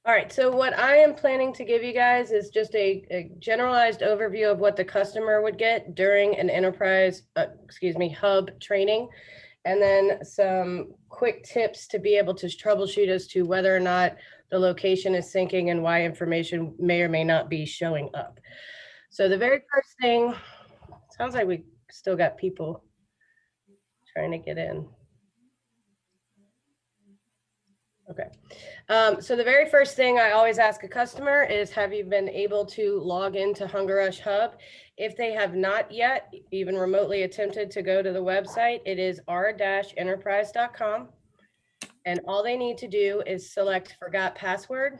All right, so what I am planning to give you guys is just a generalized overview of what the customer would get during an enterprise, hub training, and then some quick tips to be able to troubleshoot as to whether or not the location is syncing and why information may or may not be showing up. So the very first thing, sounds like we still got people trying to get in. Okay. So the very first thing I always ask a customer is, have you been able to log into Hunger Rush Hub? If they have not yet, even remotely attempted to go to the website, it is r-enterprise.com. And all they need to do is select forgot password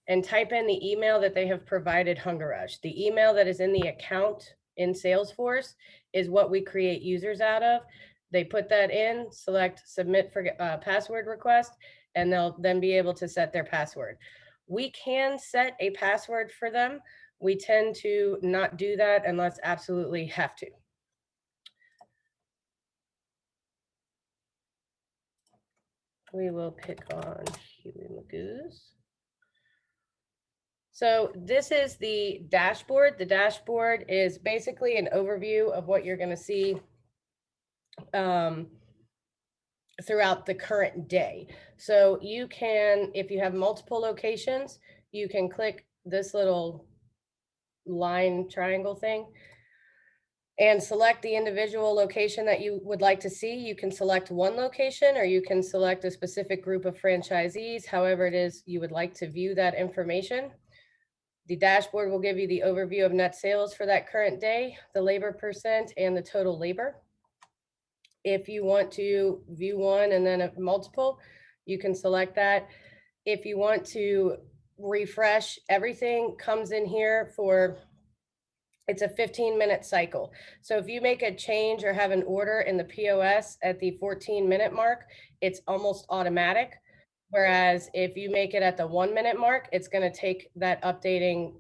and type in the email that they have provided Hunger Rush. The email that is in the account in Salesforce is what we create users out of. They put that in, select submit for password request, and they'll then be able to set their password. We can set a password for them. We tend to not do that unless absolutely have to. We will pick on Huey Magoo's. So this is the dashboard. The dashboard is basically an overview of what you're going to see throughout the current day. So you can, if you have multiple locations, you can click this little line triangle thing and select the individual location that you would like to see. You can select one location, or you can select a specific group of franchisees, however it is you would like to view that information. The dashboard will give you the overview of net sales for that current day, the labor percent, and the total labor. If you want to view one and then a multiple, you can select that. If you want to refresh, everything comes in here for, it's a 15-minute cycle. So if you make a change or have an order in the POS at the 14-minute mark, it's almost automatic. Whereas if you make it at the 1-minute mark, it's going to take that updating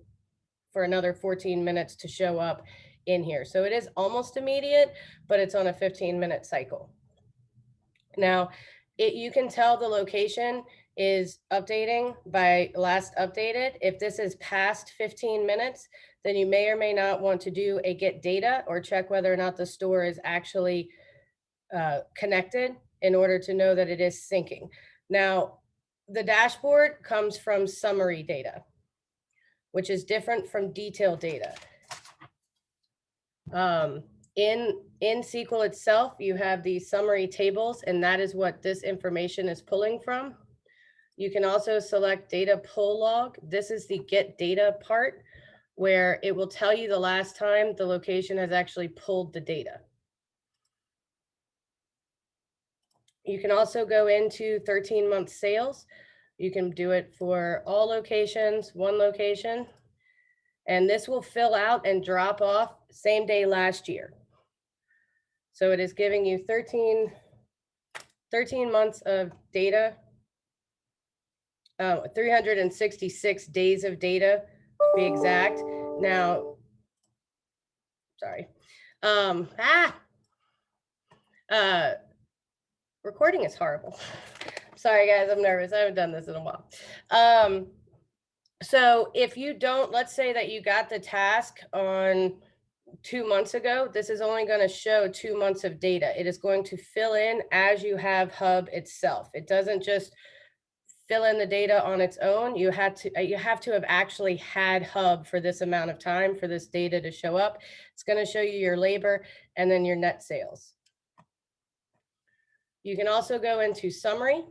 for another 14 minutes to show up in here. So it is almost immediate, but it's on a 15-minute cycle. Now, you can tell the location is updating by last updated. If this is past 15 minutes, then you may or may not want to do a get data or check whether or not the store is actually connected in order to know that it is syncing. Now, the dashboard comes from summary data, which is different from detailed data. In SQL itself, you have these summary tables, and that is what this information is pulling from. You can also select data pull log. This is the get data part, where it will tell you the last time the location has actually pulled the data. You can also go into 13-month sales. You can do it for all locations, one location, and this will fill out and drop off same day last year. So it is giving you 13 months of data, 366 days of data to be exact. Now, sorry. Recording is horrible. Sorry guys, I'm nervous. I haven't done this in a while. So if you don't, let's say that you got the task on 2 months ago, this is only going to show 2 months of data. It is going to fill in as you have Hub itself. It doesn't just fill in the data on its own. You have to have actually had Hub for this amount of time for this data to show up. It's going to show you your labor and then your net sales. You can also go into summary,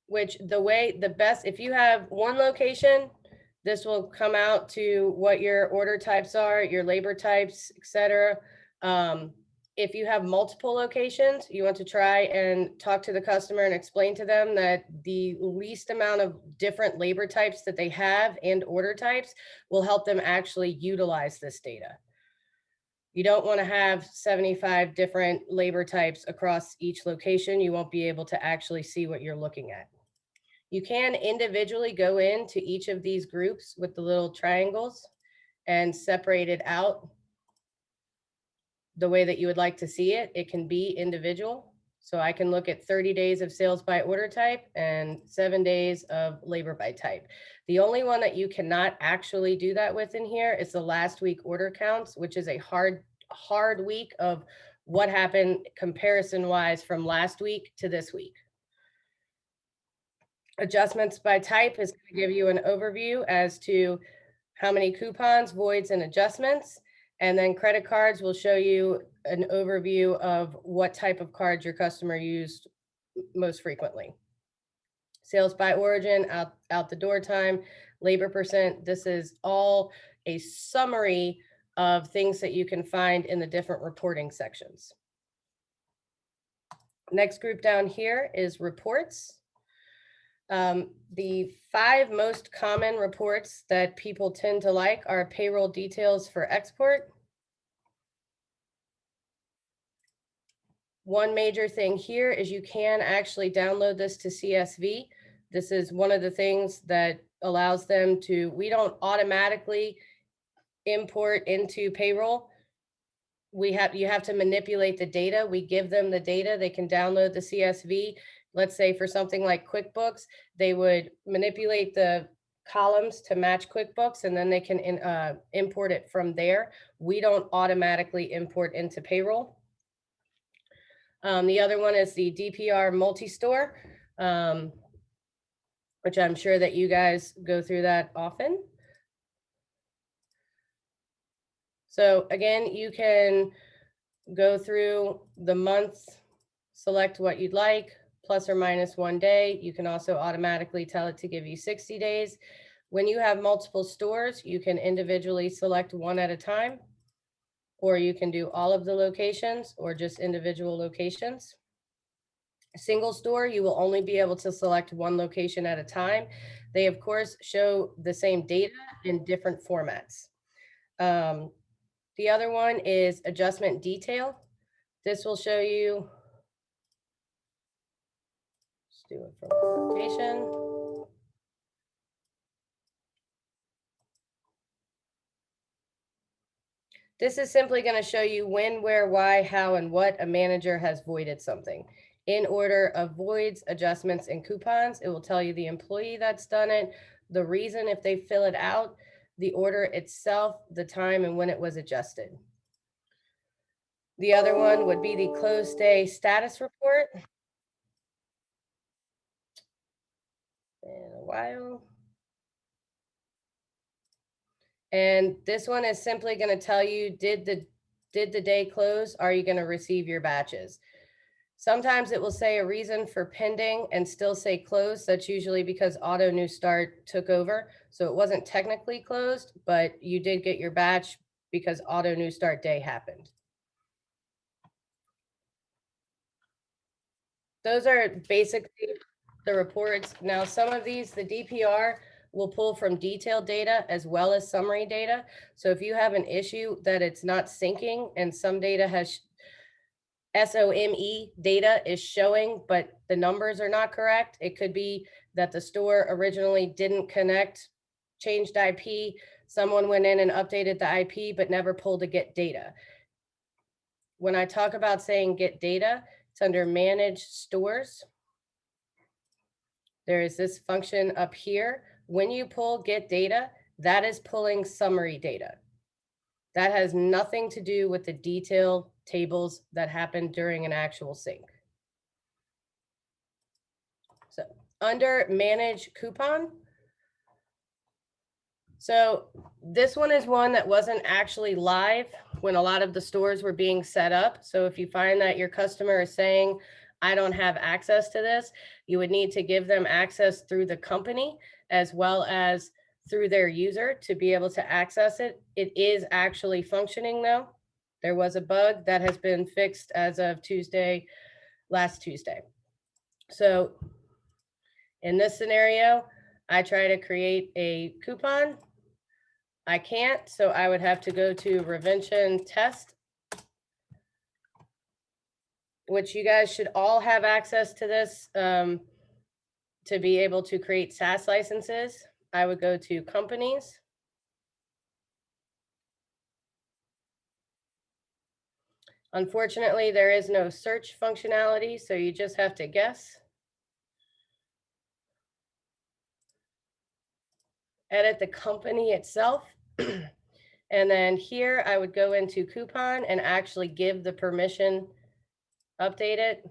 which if you have one location, this will come out to what your order types are, your labor types, etc. If you have multiple locations, you want to try and talk to the customer and explain to them that the least amount of different labor types that they have and order types will help them actually utilize this data. You don't want to have 75 different labor types across each location. You won't be able to actually see what you're looking at. You can individually go into each of these groups with the little triangles and separate it out the way that you would like to see it. It can be individual. So I can look at 30 days of sales by order type and 7 days of labor by type. The only one that you cannot actually do that with in here is the last week order counts, which is a hard week of what happened comparison wise from last week to this week. Adjustments by type is going to give you an overview as to how many coupons, voids, and adjustments. And then credit cards will show you an overview of what type of cards your customer used most frequently. Sales by origin, out the door time, labor percent. This is all a summary of things that you can find in the different reporting sections. Next group down here is reports. The 5 most common reports that people tend to like are payroll details for export. One major thing here is you can actually download this to CSV. This is one of the things that allows them to, we don't automatically import into payroll. You have to manipulate the data. We give them the data. They can download the CSV. Let's say for something like QuickBooks, they would manipulate the columns to match QuickBooks, and then they can import it from there. We don't automatically import into payroll. The other one is the DPR multi-store, which I'm sure that you guys go through that often. So again, you can go through the month, select what you'd like, plus or minus 1 day. You can also automatically tell it to give you 60 days. When you have multiple stores, you can individually select one at a time, or you can do all of the locations or just individual locations. A single store, you will only be able to select one location at a time. They, of course, show the same data in different formats. The other one is adjustment detail. This will show you, let's do it from location. This is simply going to show you when, where, why, how, and what a manager has voided something. In order of voids, adjustments, and coupons, it will tell you the employee that's done it, the reason if they fill it out, the order itself, the time, and when it was adjusted. The other one would be the close day status report. In a while. And this one is simply going to tell you, did the day close? Are you going to receive your batches? Sometimes it will say a reason for pending and still say closed. That's usually because Auto New Start took over. So it wasn't technically closed, but you did get your batch because Auto New Start day happened. Those are basically the reports. Now, some of these, the DPR will pull from detailed data as well as summary data. So if you have an issue that it's not syncing and some data has SOME data is showing, but the numbers are not correct, it could be that the store originally didn't connect, changed IP, someone went in and updated the IP, but never pulled a get data. When I talk about saying get data, it's under manage stores. There is this function up here. When you pull get data, that is pulling summary data. That has nothing to do with the detailed tables that happen during an actual sync. So under manage coupon. So this one is one that wasn't actually live when a lot of the stores were being set up. So if you find that your customer is saying, I don't have access to this, you would need to give them access through the company as well as through their user to be able to access it. It is actually functioning though. There was a bug that has been fixed as of last Tuesday. So in this scenario, I try to create a coupon. I can't, so I would have to go to Revention Test, which you guys should all have access to this to be able to create SaaS licenses. I would go to Companies. Unfortunately, there is no search functionality, so you just have to guess. Edit the company itself. And then here I would go into coupon and actually give the permission, update it.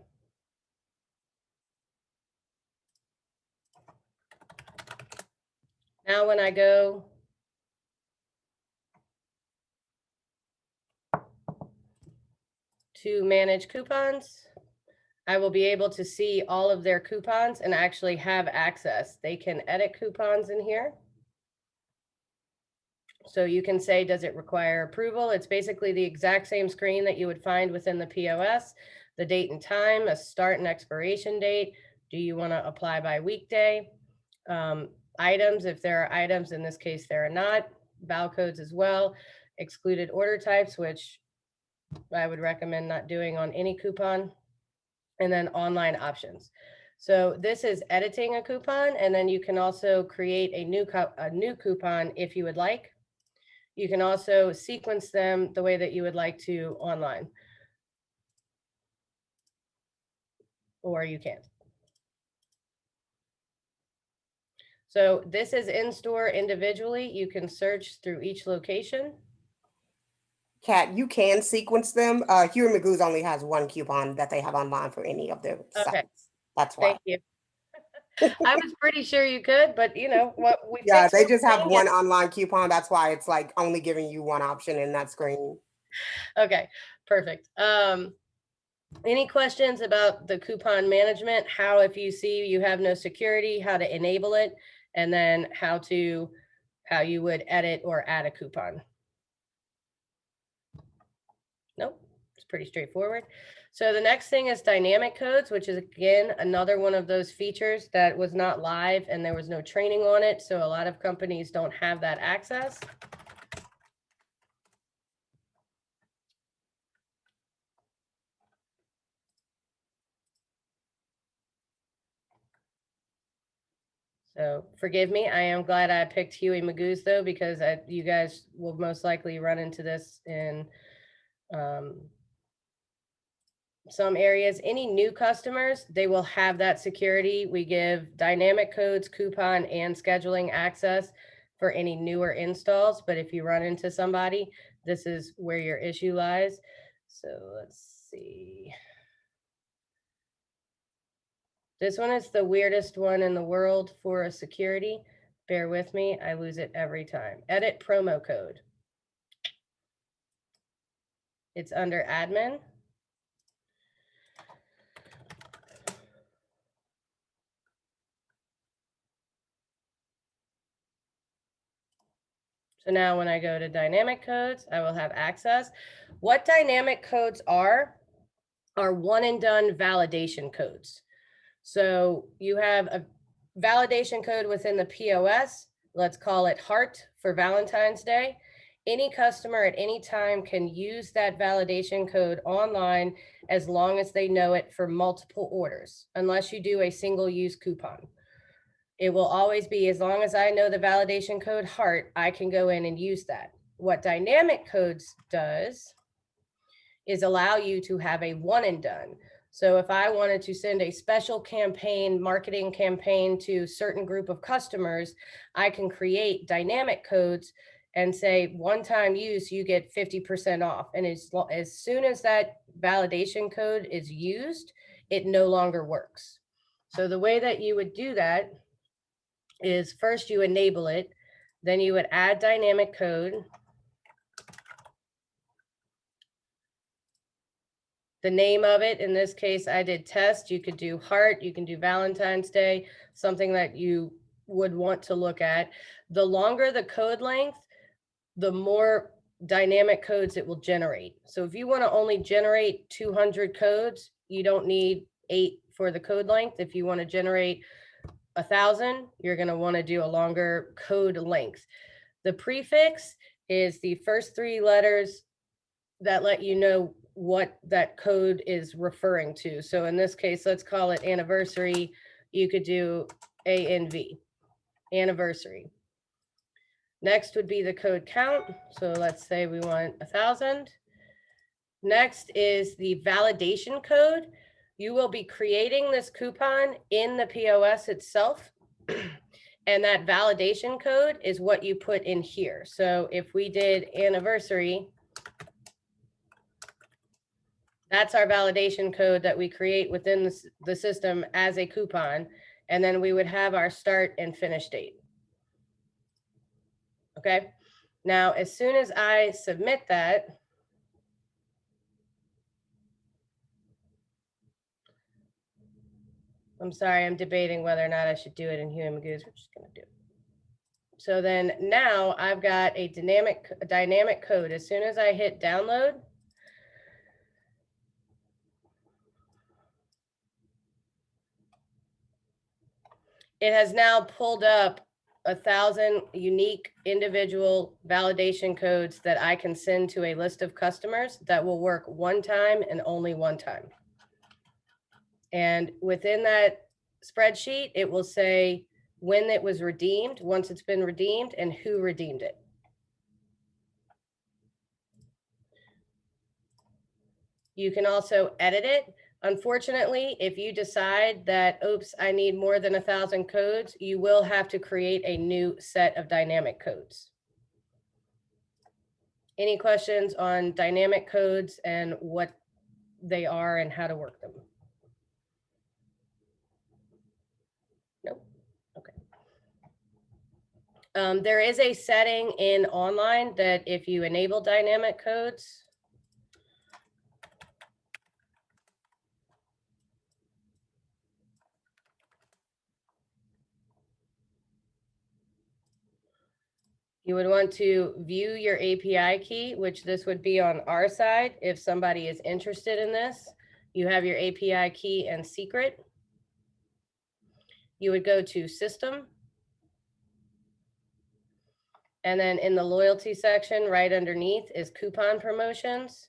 Now when I go to manage coupons, I will be able to see all of their coupons and actually have access. They can edit coupons in here. So you can say, does it require approval? It's basically the exact same screen that you would find within the POS, the date and time, a start and expiration date. Do you want to apply by weekday? Items, if there are items, in this case, there are not. Val codes as well. Excluded order types, which I would recommend not doing on any coupon. And then online options. So this is editing a coupon, and then you can also create a new coupon if you would like. You can also sequence them the way that you would like to online. Or you can't. So this is in store individually. You can search through each location. Kat, you can sequence them. Huey Magoo's only has one coupon that they have online for any of their sites. That's why. Thank you. I was pretty sure you could, but you know what? Yeah, they just have one online coupon. That's why it's like only giving you one option in that screen. Okay, perfect. Any questions about the coupon management? How, if you see you have no security, how to enable it, and then how you would edit or add a coupon? Nope, it's pretty straightforward. So the next thing is dynamic codes, which is again another one of those features that was not live and there was no training on it. So a lot of companies don't have that access. So forgive me, I am glad I picked Huey Magoo's though, because you guys will most likely run into this in some areas. Any new customers, they will have that security. We give dynamic codes, coupon, and scheduling access for any newer installs. But if you run into somebody, this is where your issue lies. So let's see. This one is the weirdest one in the world for a security. Bear with me, I lose it every time. Edit promo code. It's under admin. So now when I go to dynamic codes, I will have access. What dynamic codes are one and done validation codes. So you have a validation code within the POS. Let's call it Heart for Valentine's Day. Any customer at any time can use that validation code online as long as they know it for multiple orders, unless you do a single use coupon. It will always be, as long as I know the validation code Heart, I can go in and use that. What dynamic codes does is allow you to have a one and done. So if I wanted to send a special campaign, marketing campaign to a certain group of customers, I can create dynamic codes and say one-time use, you get 50% off. And as soon as that validation code is used, it no longer works. So the way that you would do that is first you enable it, then you would add dynamic code. The name of it, in this case, I did test. You could do Heart, you can do Valentine's Day, something that you would want to look at. The longer the code length, the more dynamic codes it will generate. So if you want to only generate 200 codes, you don't need 8 for the code length. If you want to generate 1,000, you're going to want to do a longer code length. The prefix is the first 3 letters that let you know what that code is referring to. So in this case, let's call it anniversary. You could do ANV, anniversary. Next would be the code count. So let's say we want 1,000. Next is the validation code. You will be creating this coupon in the POS itself. And that validation code is what you put in here. So if we did anniversary, that's our validation code that we create within the system as a coupon. And then we would have our start and finish date. Okay. Now, as soon as I submit that, I'm sorry, I'm debating whether or not I should do it in Huey Magoo's. We're just going to do it. So then now I've got a dynamic code. As soon as I hit download, it has now pulled up 1,000 unique individual validation codes that I can send to a list of customers that will work one time and only one time. And within that spreadsheet, it will say when it was redeemed, once it's been redeemed, and who redeemed it. You can also edit it. Unfortunately, if you decide that, oops, I need more than 1,000 codes, you will have to create a new set of dynamic codes. Any questions on dynamic codes and what they are and how to work them? Nope. Okay. There is a setting in online that if you enable dynamic codes, you would want to view your API key, which this would be on our side. If somebody is interested in this, you have your API key and secret. You would go to system. And then in the loyalty section, right underneath is coupon promotions.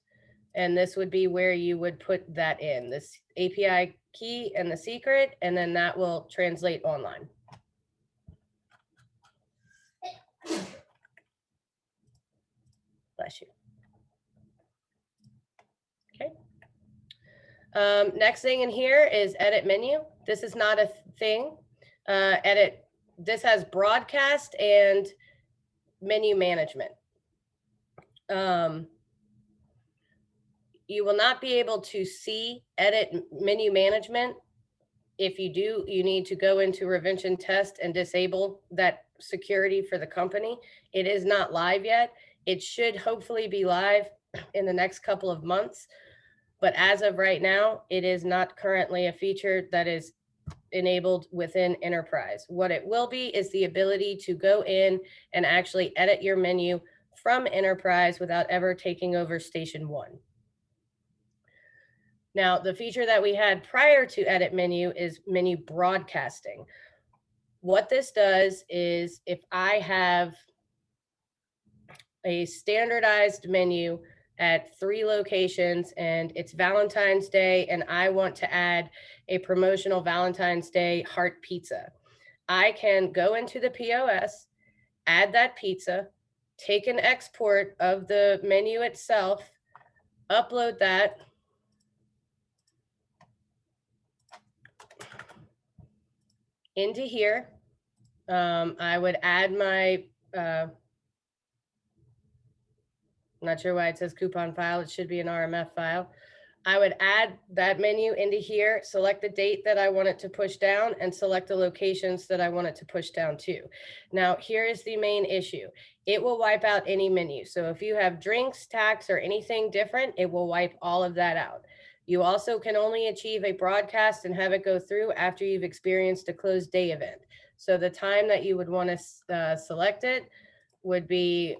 And this would be where you would put that in, this API key and the secret, and then that will translate online. Bless you. Okay. Next thing in here is edit menu. This is not a thing. Edit. This has broadcast and menu management. You will not be able to see edit menu management. If you do, you need to go into Revention Test and disable that security for the company. It is not live yet. It should hopefully be live in the next couple of months. But as of right now, it is not currently a feature that is enabled within Enterprise. What it will be is the ability to go in and actually edit your menu from Enterprise without ever taking over Station 1. Now, the feature that we had prior to edit menu is menu broadcasting. What this does is if I have a standardized menu at 3 locations and it's Valentine's Day and I want to add a promotional Valentine's Day heart pizza, I can go into the POS, add that pizza, take an export of the menu itself, upload that, into here. I would add my, not sure why it says coupon file. It should be an RMF file. I would add that menu into here, select the date that I want it to push down, and select the locations that I want it to push down to. Now, here is the main issue. It will wipe out any menu. So if you have drinks, tax, or anything different, it will wipe all of that out. You also can only achieve a broadcast and have it go through after you've experienced a closed day event. So the time that you would want to select it would be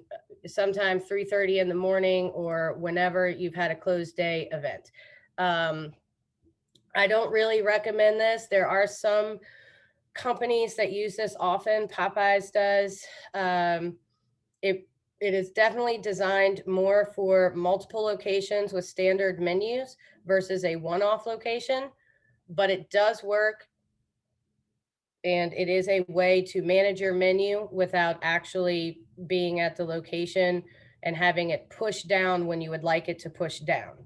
sometime 3:30 in the morning or whenever you've had a closed day event. I don't really recommend this. There are some companies that use this often. Popeyes does. It is definitely designed more for multiple locations with standard menus versus a one-off location, but it does work. And it is a way to manage your menu without actually being at the location and having it push down when you would like it to push down.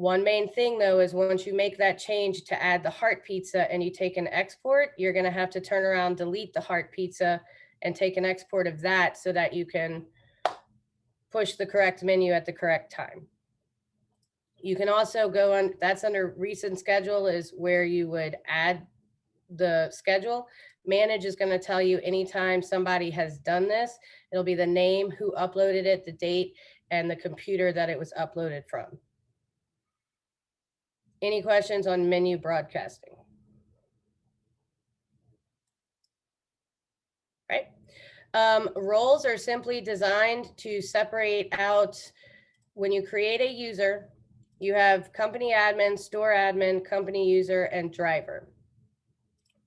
One main thing though is once you make that change to add the heart pizza and you take an export, you're going to have to turn around, delete the heart pizza and take an export of that so that you can push the correct menu at the correct time. You can also go on, that's under recent schedule is where you would add the schedule. Manage is going to tell you anytime somebody has done this, it'll be the name, who uploaded it, the date, and the computer that it was uploaded from. Any questions on menu broadcasting? Right. Roles are simply designed to separate out when you create a user, you have company admin, store admin, company user, and driver.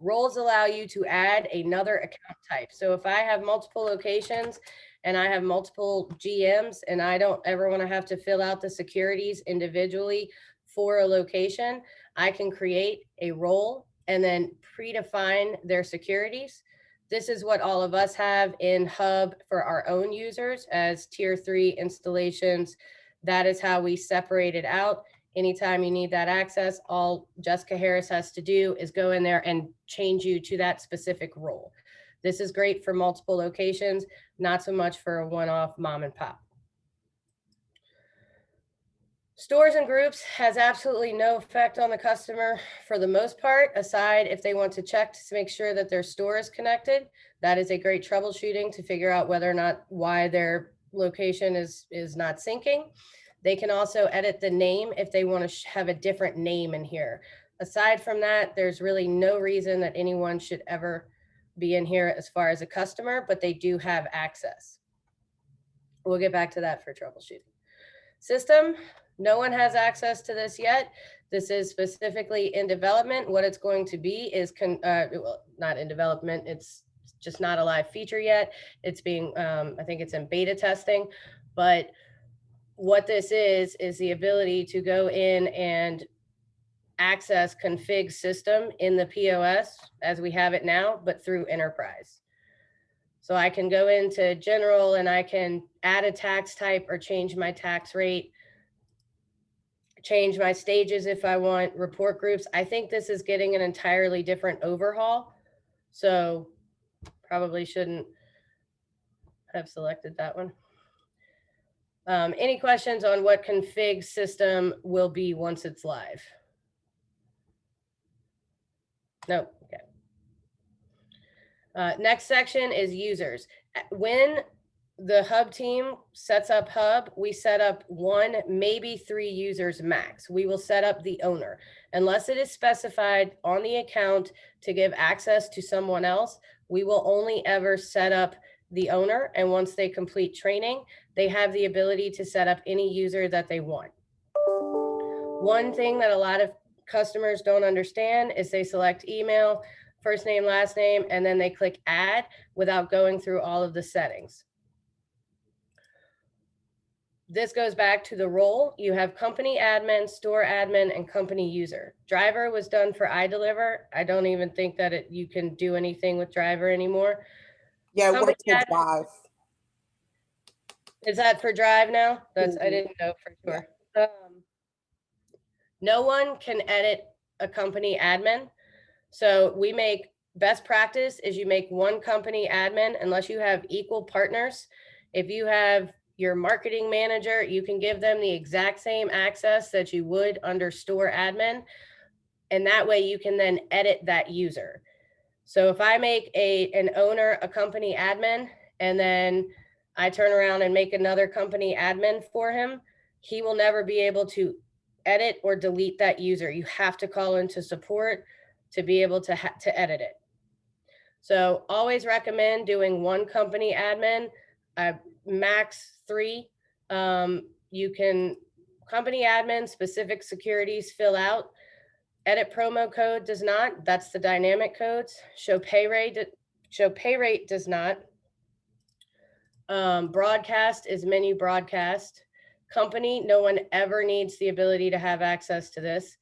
Roles allow you to add another account type. So if I have multiple locations and I have multiple GMs and I don't ever want to have to fill out the securities individually for a location, I can create a role and then predefine their securities. This is what all of us have in Hub for our own users as tier 3 installations. That is how we separate it out. Anytime you need that access, all Jessica Harris has to do is go in there and change you to that specific role. This is great for multiple locations, not so much for a one-off mom and pop. Stores and groups has absolutely no effect on the customer for the most part, aside if they want to check to make sure that their store is connected. That is a great troubleshooting to figure out whether or not why their location is not syncing. They can also edit the name if they want to have a different name in here. Aside from that, there's really no reason that anyone should ever be in here as far as a customer, but they do have access. We'll get back to that for troubleshooting. System, no one has access to this yet. This is specifically in development. What it's going to be is, well, not in development, it's just not a live feature yet. It's being, I think it's in beta testing, but what this is the ability to go in and access config system in the POS as we have it now, but through enterprise. So I can go into general and I can add a tax type or change my tax rate, change my stages if I want, report groups. I think this is getting an entirely different overhaul. So probably shouldn't have selected that one. Any questions on what config system will be once it's live? No. Okay. Next section is users. When the Hub team sets up Hub, we set up 1, maybe 3 users max. We will set up the owner. Unless it is specified on the account to give access to someone else, we will only ever set up the owner. And once they complete training, they have the ability to set up any user that they want. One thing that a lot of customers don't understand is they select email, first name, last name, and then they click add without going through all of the settings. This goes back to the role. You have company admin, store admin, and company user. Driver was done for iDeliver. I don't even think that you can do anything with driver anymore. Yeah, it works with Drive. Is that for Drive now? That's I didn't know for sure. Yeah. No one can edit a company admin. So we make best practice is you make one company admin unless you have equal partners. If you have your marketing manager, you can give them the exact same access that you would under store admin. And that way you can then edit that user. So if I make an owner a company admin and then I turn around and make another company admin for him, he will never be able to edit or delete that user. You have to call into support to be able to edit it. So always recommend doing one company admin, max 3. You can company admin, specific securities fill out. Edit promo code does not. That's the dynamic codes. Show pay rate does not. Broadcast is menu broadcast. Company, no one ever needs the ability to have access to this.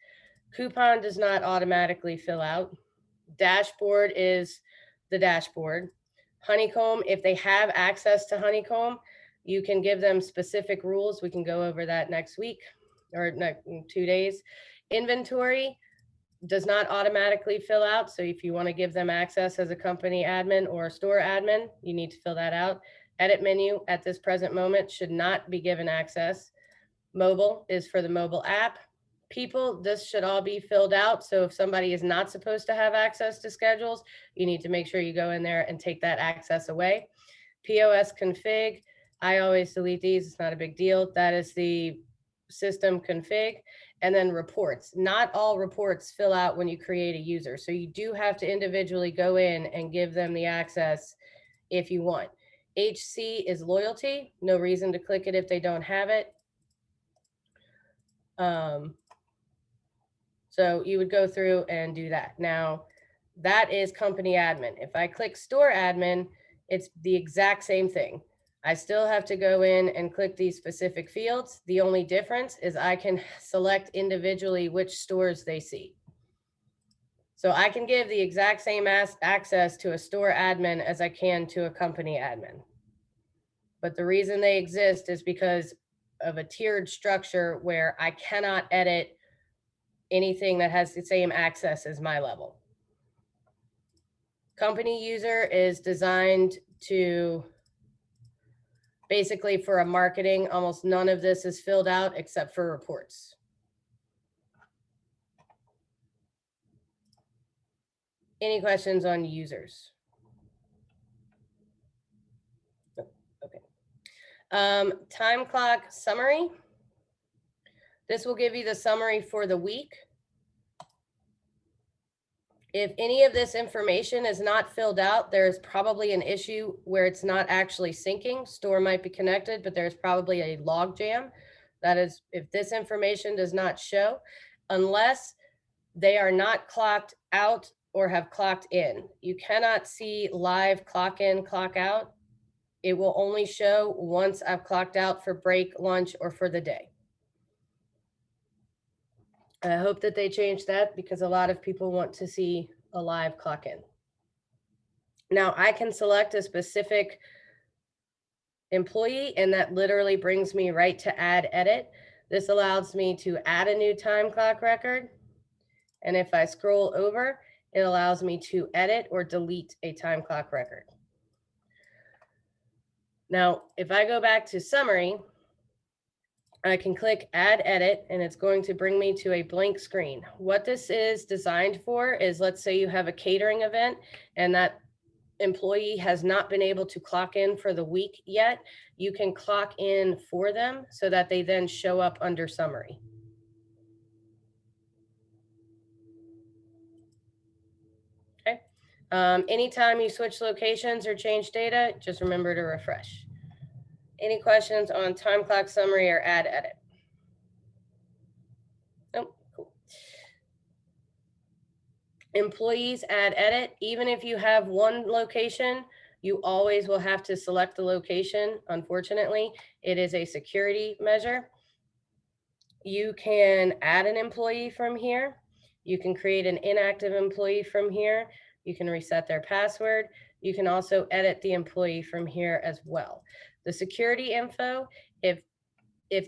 Coupon does not automatically fill out. Dashboard is the dashboard. Honeycomb, if they have access to Honeycomb, you can give them specific rules. We can go over that next week. or no, 2 days. Inventory does not automatically fill out. So if you want to give them access as a company admin or a store admin, you need to fill that out. Edit menu at this present moment should not be given access. Mobile is for the mobile app. People, this should all be filled out. So if somebody is not supposed to have access to schedules, you need to make sure you go in there and take that access away. POS config, I always delete these. It's not a big deal. That is the system config. And then reports. Not all reports fill out when you create a user. So you do have to individually go in and give them the access if you want. HC is loyalty. No reason to click it if they don't have it. So you would go through and do that. Now, that is company admin. If I click store admin, it's the exact same thing. I still have to go in and click these specific fields. The only difference is I can select individually which stores they see. So I can give the exact same access to a store admin as I can to a company admin. But the reason they exist is because of a tiered structure where I cannot edit anything that has the same access as my level. Company user is designed to basically for a marketing, almost none of this is filled out except for reports. Any questions on users? Okay. Time clock summary. This will give you the summary for the week. If any of this information is not filled out, there's probably an issue where it's not actually syncing. Store might be connected, but there's probably a log jam. That is, if this information does not show, unless they are not clocked out or have clocked in. You cannot see live clock in, clock out. It will only show once I've clocked out for break, lunch, or for the day. I hope that they change that because a lot of people want to see a live clock in. Now I can select a specific employee and that literally brings me right to add edit. This allows me to add a new time clock record. And if I scroll over, it allows me to edit or delete a time clock record. Now, if I go back to summary, I can click add edit and it's going to bring me to a blank screen. What this is designed for is, let's say you have a catering event and that employee has not been able to clock in for the week yet. You can clock in for them so that they then show up under summary. Okay. Anytime you switch locations or change data, just remember to refresh. Any questions on time clock summary or add edit? Nope, cool. Employees add edit. Even if you have one location, you always will have to select the location. Unfortunately, it is a security measure. You can add an employee from here. You can create an inactive employee from here. You can reset their password. You can also edit the employee from here as well. The security info, if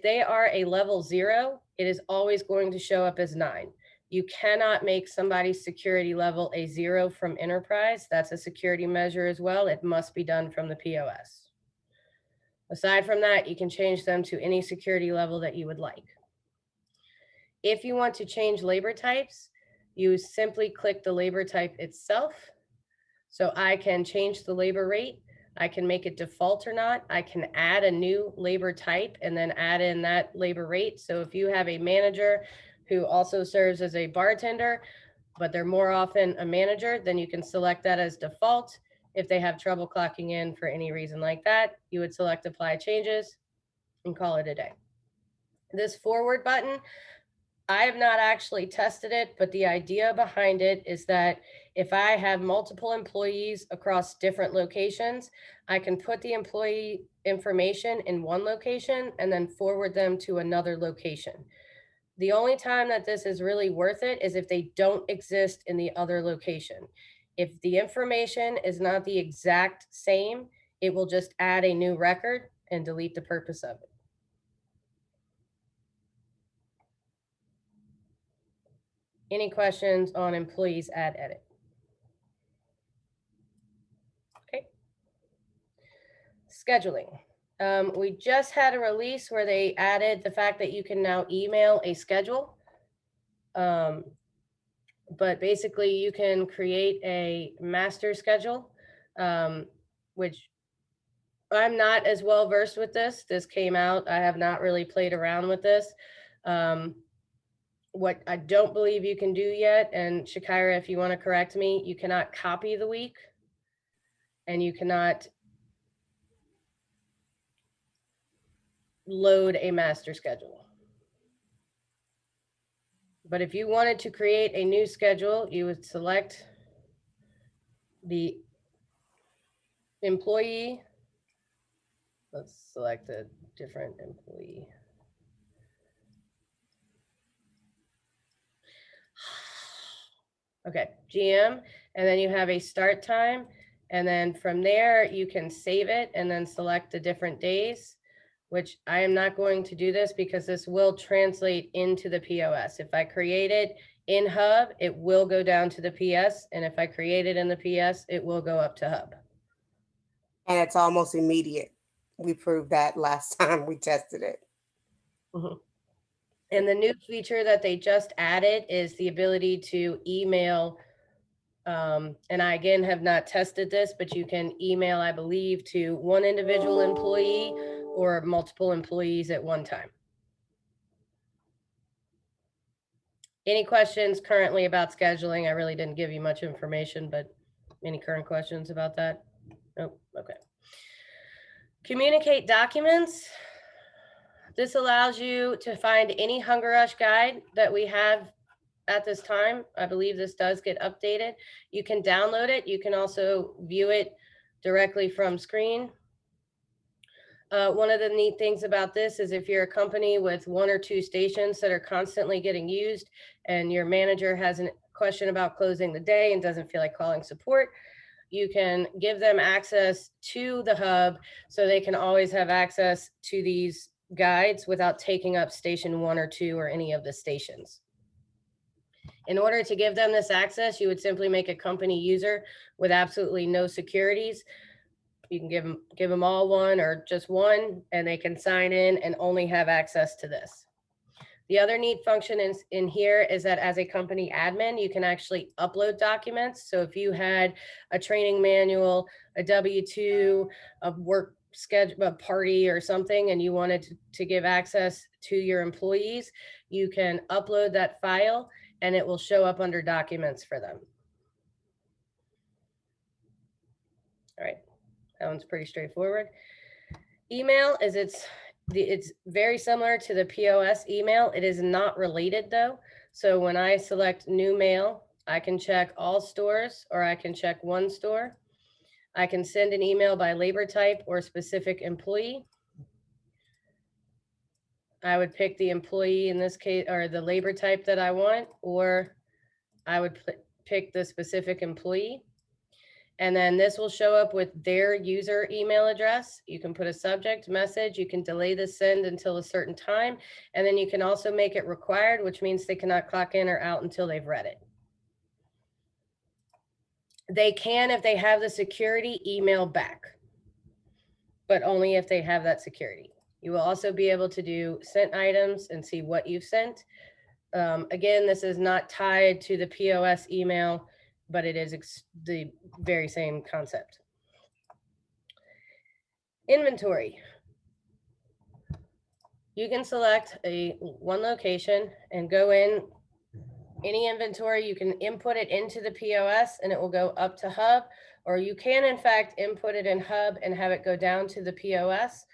they are a level 0, it is always going to show up as 9. You cannot make somebody's security level a 0 from enterprise. That's a security measure as well. It must be done from the POS. Aside from that, you can change them to any security level that you would like. If you want to change labor types, you simply click the labor type itself. So I can change the labor rate. I can make it default or not. I can add a new labor type and then add in that labor rate. So if you have a manager who also serves as a bartender, but they're more often a manager, then you can select that as default. If they have trouble clocking in for any reason like that, you would select apply changes and call it a day. This forward button, I have not actually tested it, but the idea behind it is that if I have multiple employees across different locations, I can put the employee information in one location and then forward them to another location. The only time that this is really worth it is if they don't exist in the other location. If the information is not the exact same, it will just add a new record and delete the purpose of it. Any questions on employees add edit? Okay. Scheduling. We just had a release where they added the fact that you can now email a schedule. But basically you can create a master schedule, which I'm not as well versed with this. This came out. I have not really played around with this. What I don't believe you can do yet, and Shakira, if you want to correct me, you cannot copy the week and you cannot load a master schedule. But if you wanted to create a new schedule, you would select the employee. Let's select a different employee. Okay, GM, and then you have a start time. And then from there, you can save it and then select the different days, which I am not going to do this because this will translate into the POS. If I create it in Hub, it will go down to the PS. And if I create it in the PS, it will go up to Hub. And it's almost immediate. We proved that last time we tested it. Mm-hmm. And the new feature that they just added is the ability to email. And I, again, have not tested this, but you can email, I believe, to one individual employee or multiple employees at one time. Any questions currently about scheduling? I really didn't give you much information, but any current questions about that? Nope. Okay. Communicate documents. This allows you to find any Hunger Rush guide that we have at this time. I believe this does get updated. You can download it. You can also view it directly from screen. One of the neat things about this is if you're a company with 1 or 2 stations that are constantly getting used and your manager has a question about closing the day and doesn't feel like calling support, you can give them access to the Hub so they can always have access to these guides without taking up station 1 or 2 or any of the stations. In order to give them this access, you would simply make a company user with absolutely no securities. You can give them all one or just one, and they can sign in and only have access to this. The other neat function in here is that as a company admin, you can actually upload documents. So if you had a training manual, a W-2, a work schedule, a party or something, and you wanted to give access to your employees, you can upload that file and it will show up under documents for them. All right. That one's pretty straightforward. Email is it's very similar to the POS email. It is not related though. So when I select new mail, I can check all stores or I can check one store. I can send an email by labor type or specific employee. I would pick the employee in this case or the labor type that I want, or I would pick the specific employee. And then this will show up with their user email address. You can put a subject message. You can delay the send until a certain time. And then you can also make it required, which means they cannot clock in or out until they've read it. They can, if they have the security, email back, but only if they have that security. You will also be able to do sent items and see what you've sent. Again, this is not tied to the POS email, but it is the very same concept. Inventory. You can select one location and go in any inventory. You can input it into the POS and it will go up to Hub, or you can in fact input it in Hub and have it go down to the POS.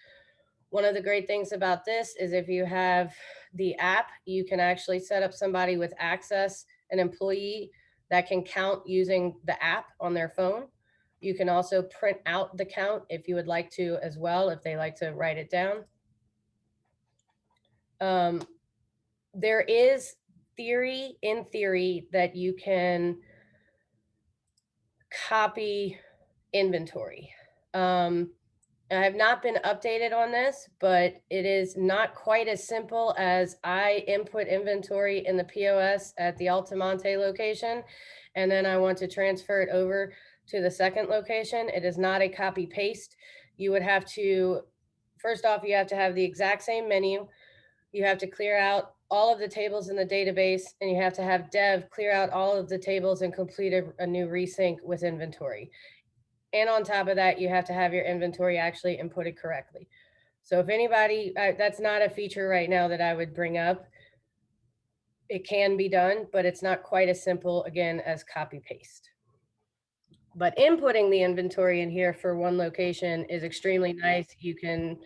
One of the great things about this is if you have the app, you can actually set up somebody with access, an employee that can count using the app on their phone. You can also print out the count if you would like to as well, if they like to write it down. There is in theory that you can copy inventory. I have not been updated on this, but it is not quite as simple as I input inventory in the POS at the Altamonte location, and then I want to transfer it over to the second location. It is not a copy paste. You would have to, first off, you have to have the exact same menu. You have to clear out all of the tables in the database, and you have to have Dev clear out all of the tables and complete a new resync with inventory. And on top of that, you have to have your inventory actually inputted correctly. So if anybody, that's not a feature right now that I would bring up. It can be done, but it's not quite as simple, again, as copy paste. But inputting the inventory in here for one location is extremely nice. You can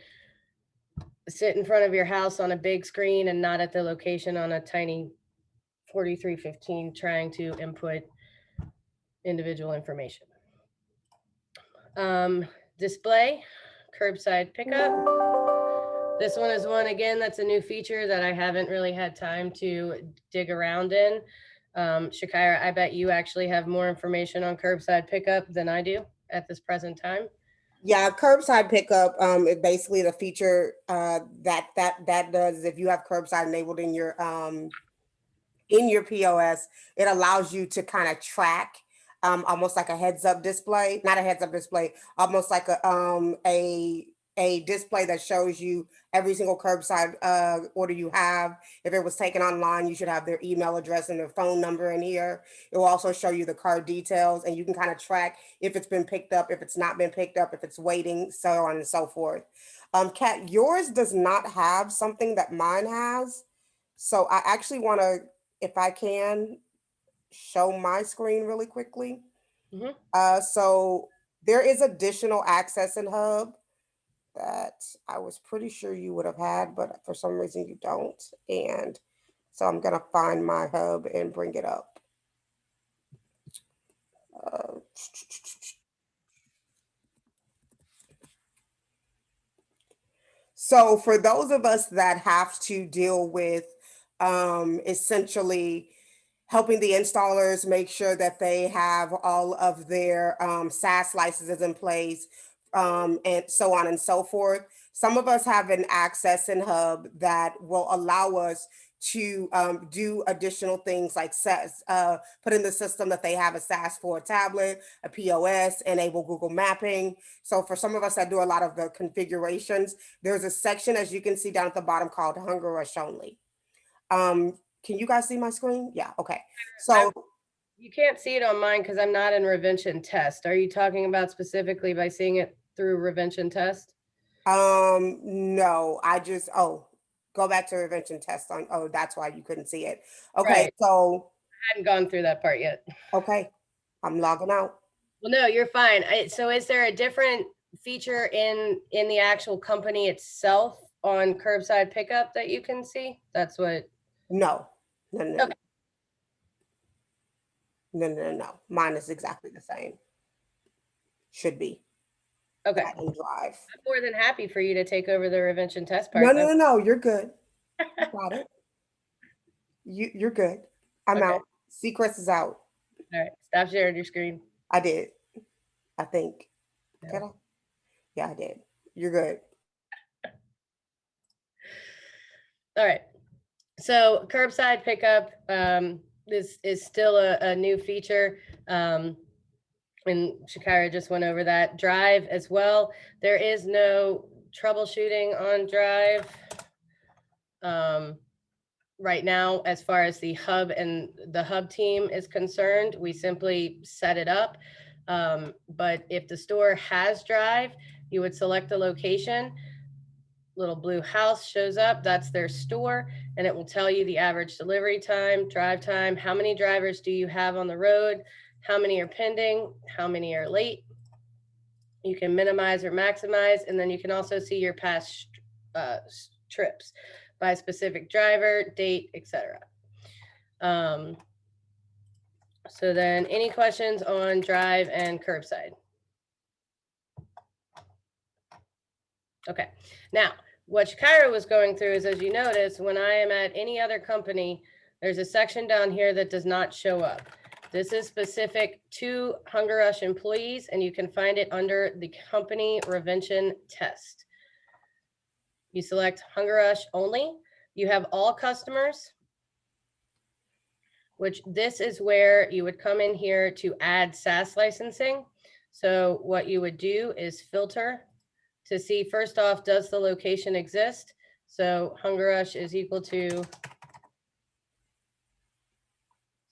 sit in front of your house on a big screen and not at the location on a tiny 4315 trying to input individual information. Display, curbside pickup. This one is one, again, that's a new feature that I haven't really had time to dig around in. Shakira, I bet you actually have more information on curbside pickup than I do at this present time. Yeah, curbside pickup is basically the feature that does, if you have curbside enabled in your POS, it allows you to kind of track almost like a heads up display, not a heads up display, almost like a display that shows you every single curbside order you have. If it was taken online, you should have their email address and their phone number in here. It will also show you the card details, and you can kind of track if it's been picked up, if it's not been picked up, if it's waiting, so on and so forth. Kat, yours does not have something that mine has. So I actually want to, if I can, show my screen really quickly. So there is additional access in Hub that I was pretty sure you would have had, but for some reason you don't. And so I'm going to find my Hub and bring it up. So for those of us that have to deal with essentially helping the installers make sure that they have all of their SaaS licenses in place, and so on and so forth. Some of us have an access in Hub that will allow us to do additional things like put in the system that they have a SaaS for a tablet, a POS, enable Google Mapping. So for some of us that do a lot of the configurations, there's a section, as you can see down at the bottom, called Hunger Rush Only. Can you guys see my screen? Yeah, okay. So you can't see it on mine because I'm not in Revention Test. Are you talking about specifically by seeing it through Revention Test? No, I just, go back to Revention Test on, that's why you couldn't see it. Okay, Right. so I hadn't gone through that part yet. Okay, I'm logging out. Well, no, you're fine. So is there a different feature in the actual company itself on curbside pickup that you can see? That's what. No. Okay. No. Mine is exactly the same. Should be. Okay. In Drive. I'm more than happy for you to take over the Revention Test part. No. You're good. You got it. You're good. I'm out. Seacrest is out. All right. Stop sharing your screen. I did. I think. Did I? Yeah, I did. You're good. All right. So curbside pickup, this is still a new feature. And Shakira just went over that. Drive as well. There is no troubleshooting on Drive right now as far as the Hub and the Hub team is concerned. We simply set it up. But if the store has Drive, you would select the location. Little blue house shows up, that's their store, and it will tell you the average delivery time, drive time, how many drivers do you have on the road, how many are pending, how many are late. You can minimize or maximize, and then you can also see your past trips by specific driver, date, etc. So then any questions on Drive and curbside? Okay, now what Shakira was going through is, as you notice, when I am at any other company, there's a section down here that does not show up. This is specific to Hunger Rush employees, and you can find it under the company revention test. You select Hunger Rush only. You have all customers, which this is where you would come in here to add SaaS licensing. So what you would do is filter to see, first off, does the location exist? So Hunger Rush is equal to,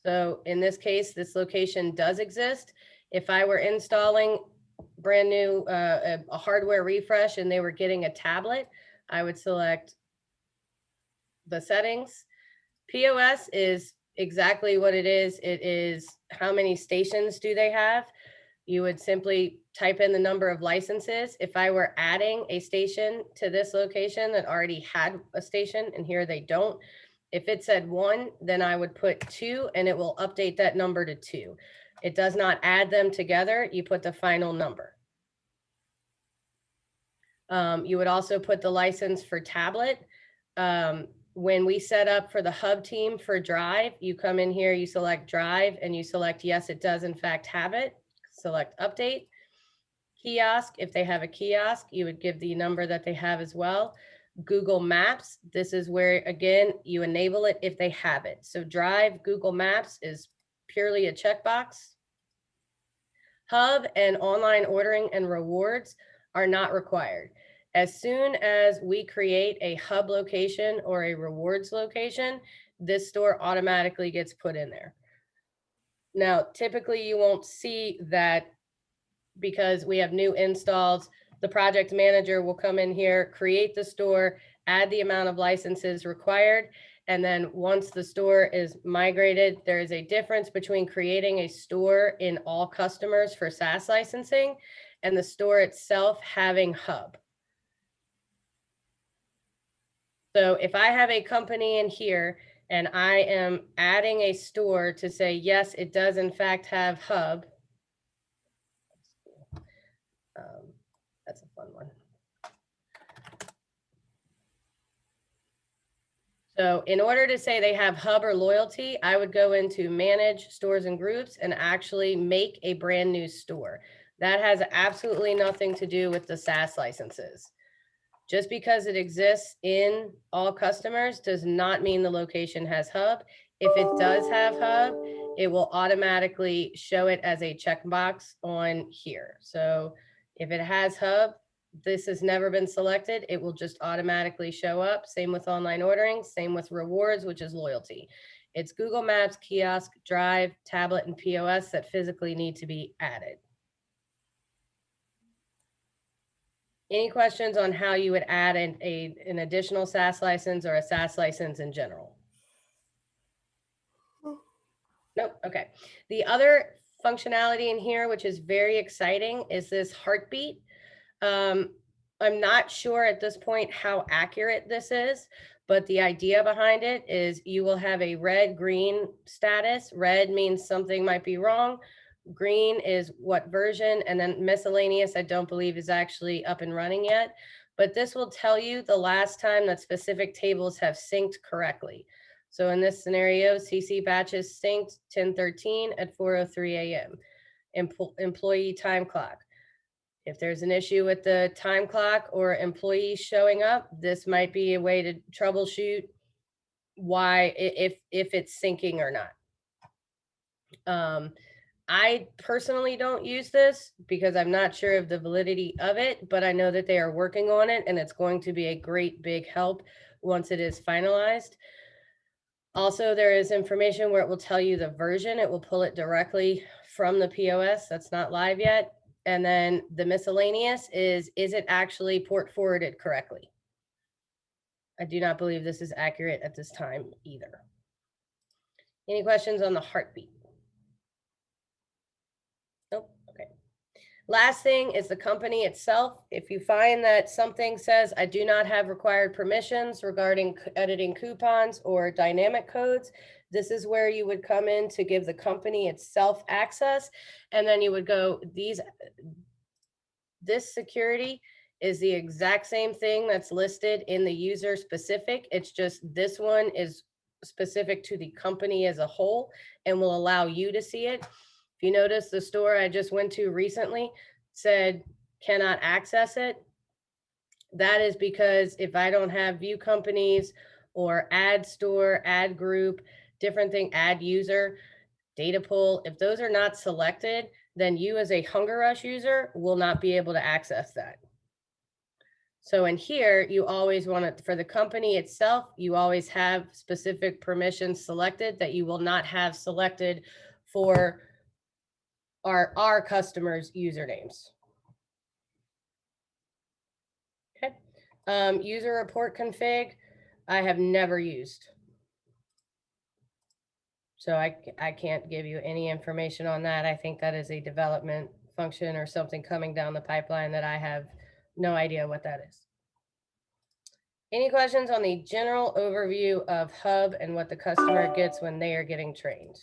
so in this case, this location does exist. If I were installing brand new a hardware refresh and they were getting a tablet, I would select the settings. POS is exactly what it is. It is how many stations do they have? You would simply type in the number of licenses. If I were adding a station to this location that already had a station and here they don't, if it said 1, then I would put 2 and it will update that number to 2. It does not add them together. You put the final number. You would also put the license for tablet. When we set up for the hub team for Drive, you come in here, you select Drive and you select, yes, it does in fact have it. Select update. Kiosk, if they have a kiosk, you would give the number that they have as well. Google Maps, this is where, again, you enable it if they have it. So Drive, Google Maps is purely a checkbox. Hub and online ordering and rewards are not required. As soon as we create a hub location or a rewards location, this store automatically gets put in there. Now, typically you won't see that because we have new installs. The project manager will come in here, create the store, add the amount of licenses required. And then once the store is migrated, there is a difference between creating a store in all customers for SaaS licensing and the store itself having hub. So if I have a company in here and I am adding a store to say, yes, it does in fact have hub. That's a fun one. So in order to say they have hub or loyalty, I would go into manage stores and groups and actually make a brand new store. That has absolutely nothing to do with the SaaS licenses. Just because it exists in all customers does not mean the location has hub. If it does have hub, it will automatically show it as a checkbox on here. So if it has hub, this has never been selected, it will just automatically show up. Same with online ordering, same with rewards, which is loyalty. It's Google Maps, kiosk, Drive, tablet, and POS that physically need to be added. Any questions on how you would add an additional SaaS license or a SaaS license in general? Nope, okay. The other functionality in here, which is very exciting, is this heartbeat. I'm not sure at this point how accurate this is, but the idea behind it is you will have a red, green status. Red means something might be wrong. Green is what version, and then miscellaneous, I don't believe is actually up and running yet, but this will tell you the last time that specific tables have synced correctly. So in this scenario, CC batches synced 10:13 at 4:03 a.m. Employee time clock. If there's an issue with the time clock or employees showing up, this might be a way to troubleshoot why, if it's syncing or not. I personally don't use this because I'm not sure of the validity of it, but I know that they are working on it and it's going to be a great big help once it is finalized. Also, there is information where it will tell you the version. It will pull it directly from the POS. That's not live yet. And then the miscellaneous is it actually port forwarded correctly? I do not believe this is accurate at this time either. Any questions on the heartbeat? Nope, okay. Last thing is the company itself. If you find that something says, I do not have required permissions regarding editing coupons or dynamic codes, this is where you would come in to give the company itself access. And then you would go, this security is the exact same thing that's listed in the user specific. It's just this one is specific to the company as a whole and will allow you to see it. If you notice, the store I just went to recently said cannot access it. That is because if I don't have view companies or ad store, ad group, different thing, ad user, data pull, if those are not selected, then you as a Hunger Rush user will not be able to access that. So in here, you always want it for the company itself, you always have specific permissions selected that you will not have selected for our customers' usernames. Okay. User report config, I have never used. So I can't give you any information on that. I think that is a development function or something coming down the pipeline that I have no idea what that is. Any questions on the general overview of Hub and what the customer gets when they are getting trained?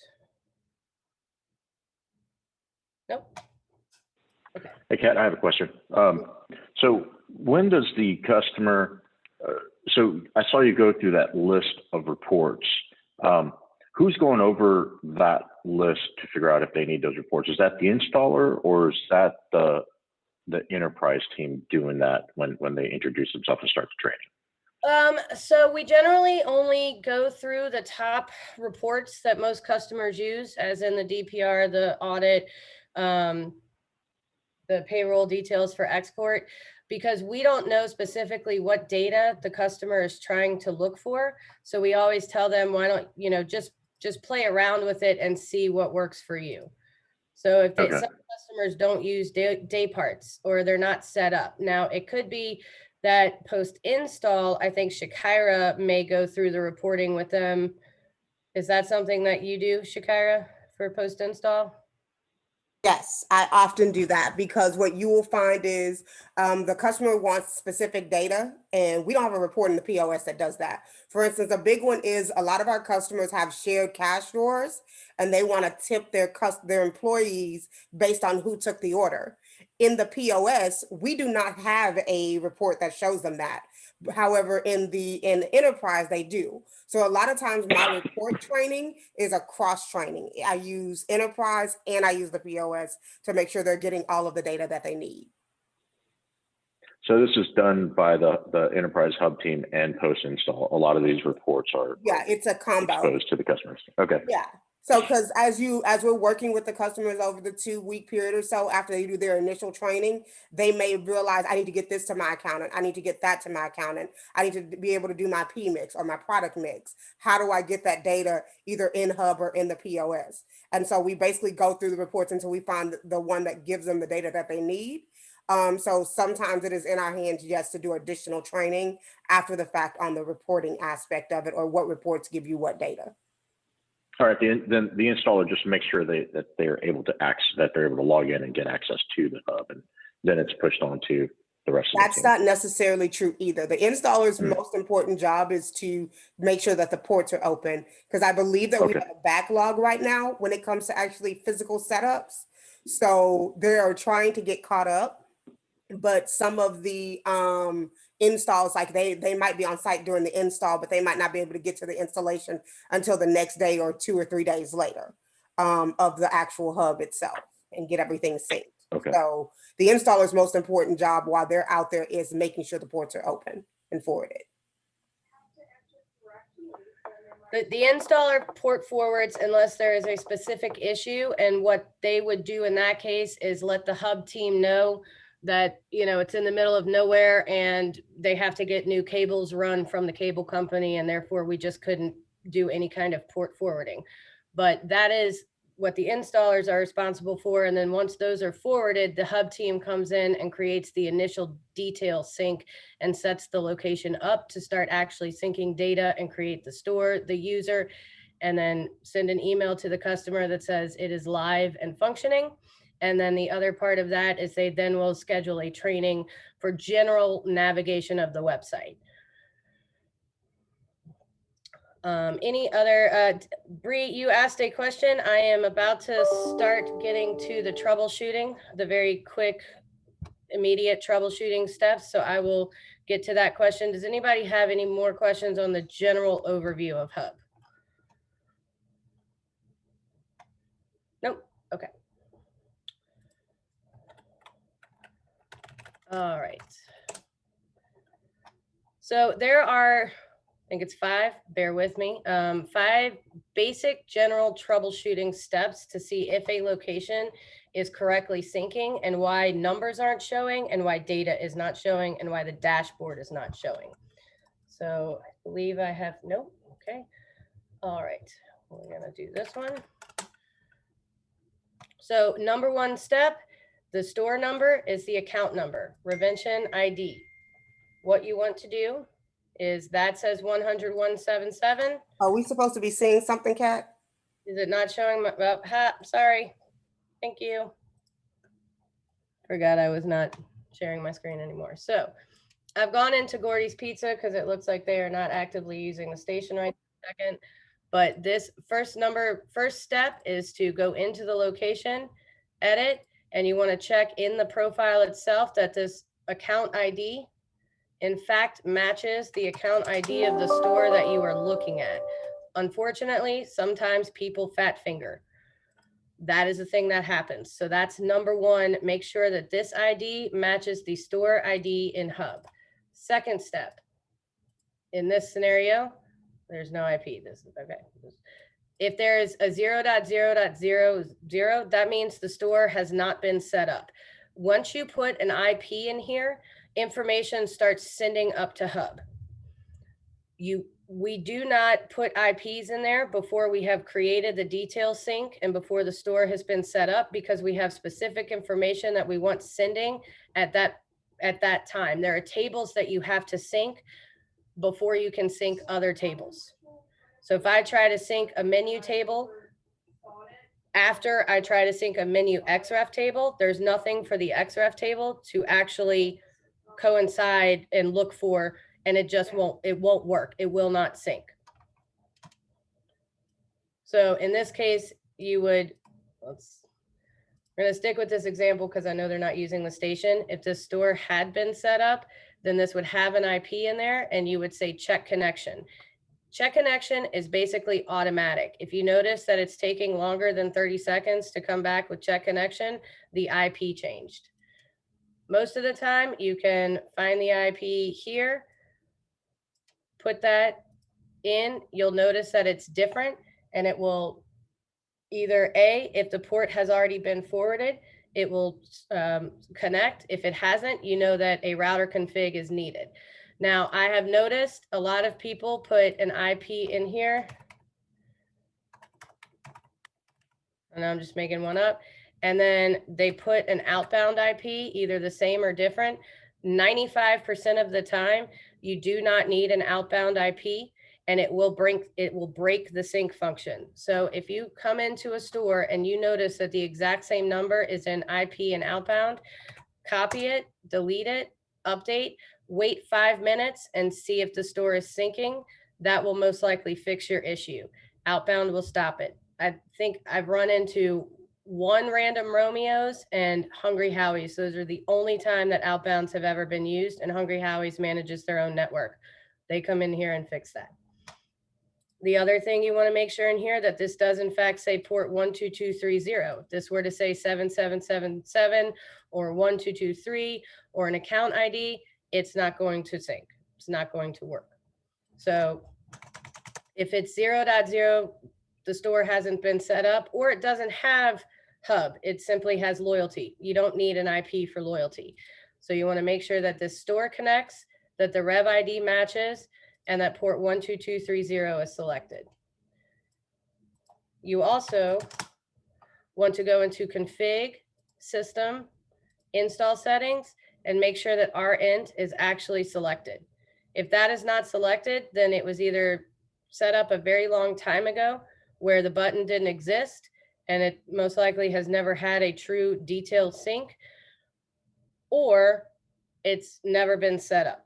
Nope. Okay. Hey, Kat, I have a question. So when does the customer, so I saw you go through that list of reports. Who's going over that list to figure out if they need those reports? Is that the installer or is that the enterprise team doing that when they introduce themselves and start the training? So we generally only go through the top reports that most customers use, as in the DPR, the audit, the payroll details for export, because we don't know specifically what data the customer is trying to look for. So we always tell them, why don't, just play around with it and see what works for you. So if some customers don't use day parts or they're not set up. Now it could be that post install, I think Shakira may go through the reporting with them. Is that something that you do, Shakira, for post install? Yes, I often do that because what you will find is the customer wants specific data and we don't have a report in the POS that does that. For instance, a big one is a lot of our customers have shared cash drawers and they want to tip their employees based on who took the order. In the POS, we do not have a report that shows them that. However, in the enterprise, they do. So a lot of times my report training is a cross training. I use enterprise and I use the POS to make sure they're getting all of the data that they need. So this is done by the enterprise hub team and post install. A lot of these reports are it's a combo exposed to the customers. Okay. Yeah. So because as we're working with the customers over the 2-week period or so after they do their initial training, they may realize I need to get this to my accountant. I need to get that to my accountant. I need to be able to do my P mix or my product mix. How do I get that data either in Hub or in the POS? And so we basically go through the reports until we find the one that gives them the data that they need. So sometimes it is in our hands, yes, to do additional training after the fact on the reporting aspect of it or what reports give you what data. All right, then the installer just makes sure that they're able to log in and get access to the hub, and then it's pushed on to the rest of the team. That's not necessarily true either. The installer's most important job is to make sure that the ports are open, because I believe that we have a backlog right now when it comes to actually physical setups. So they are trying to get caught up, but some of the installs, like they might be on site during the install, but they might not be able to get to the installation until the next day or 2 or 3 days later of the actual hub itself and get everything synced. Okay. So the installer's most important job while they're out there is making sure the ports are open and forwarded. The installer port forwards unless there is a specific issue, and what they would do in that case is let the hub team know that it's in the middle of nowhere and they have to get new cables run from the cable company, and therefore we just couldn't do any kind of port forwarding. But that is what the installers are responsible for. And then once those are forwarded, the hub team comes in and creates the initial detail sync and sets the location up to start actually syncing data and create the store, the user, and then send an email to the customer that says it is live and functioning. And then the other part of that is they then will schedule a training for general navigation of the website. Any other, Bree, you asked a question. I am about to start getting to the troubleshooting, the very quick, immediate troubleshooting steps. So I will get to that question. Does anybody have any more questions on the general overview of Hub? All right. So there are, I think it's 5, bear with me, 5 basic general troubleshooting steps to see if a location is correctly syncing and why numbers aren't showing and why data is not showing and why the dashboard is not showing. So I believe I have, nope, okay. All right, we're gonna do this one. So number 1 step, the store number is the account number, Revention ID. What you want to do is that says 100-177. Are we supposed to be seeing something, Kat? Is it not showing my, well, sorry. Thank you. Forgot I was not sharing my screen anymore. So I've gone into Gordy's Pizza because it looks like they are not actively using the station right this second. But this first step is to go into the location, edit, and you want to check in the profile itself that this account ID in fact matches the account ID of the store that you are looking at. Unfortunately, sometimes people fat finger. That is a thing that happens. So that's number 1, make sure that this ID matches the store ID in Hub. Second step, in this scenario, there's no IP. This is okay. If there is a 0.0.00, that means the store has not been set up. Once you put an IP in here, information starts sending up to Hub. We do not put IPs in there before we have created the detail sync and before the store has been set up, because we have specific information that we want sending at that time. There are tables that you have to sync before you can sync other tables. So if I try to sync a menu table after I try to sync a menu XREF table, there's nothing for the XREF table to actually coincide and look for, and it won't work. It will not sync. So in this case, you would, we're gonna stick with this example because I know they're not using the station. If this store had been set up, then this would have an IP in there and you would say check connection. Check connection is basically automatic. If you notice that it's taking longer than 30 seconds to come back with check connection, the IP changed. Most of the time you can find the IP here, put that in, you'll notice that it's different, and it will either A, if the port has already been forwarded, it will connect. If it hasn't, you know that a router config is needed. Now, I have noticed a lot of people put an IP in here, and I'm just making one up, and then they put an outbound IP, either the same or different. 95% of the time, you do not need an outbound IP, and it will break the sync function. So if you come into a store and you notice that the exact same number is in IP and outbound, copy it, delete it, update, wait 5 minutes and see if the store is syncing. That will most likely fix your issue. Outbound will stop it. I think I've run into 1 Random Romeo's and Hungry Howie's. Those are the only time that outbounds have ever been used, and Hungry Howie's manages their own network. They come in here and fix that. The other thing you want to make sure in here that this does in fact say port 12230. If this were to say 7777 or 1223 or an account ID, it's not going to sync. It's not going to work. So if it's 0.0, the store hasn't been set up, or it doesn't have Hub, it simply has loyalty. You don't need an IP for loyalty. So you want to make sure that this store connects, that the Rev ID matches, and that port 12230 is selected. You also want to go into config, system, install settings, and make sure that RInt is actually selected. If that is not selected, then it was either set up a very long time ago where the button didn't exist, and it most likely has never had a true detailed sync, or it's never been set up.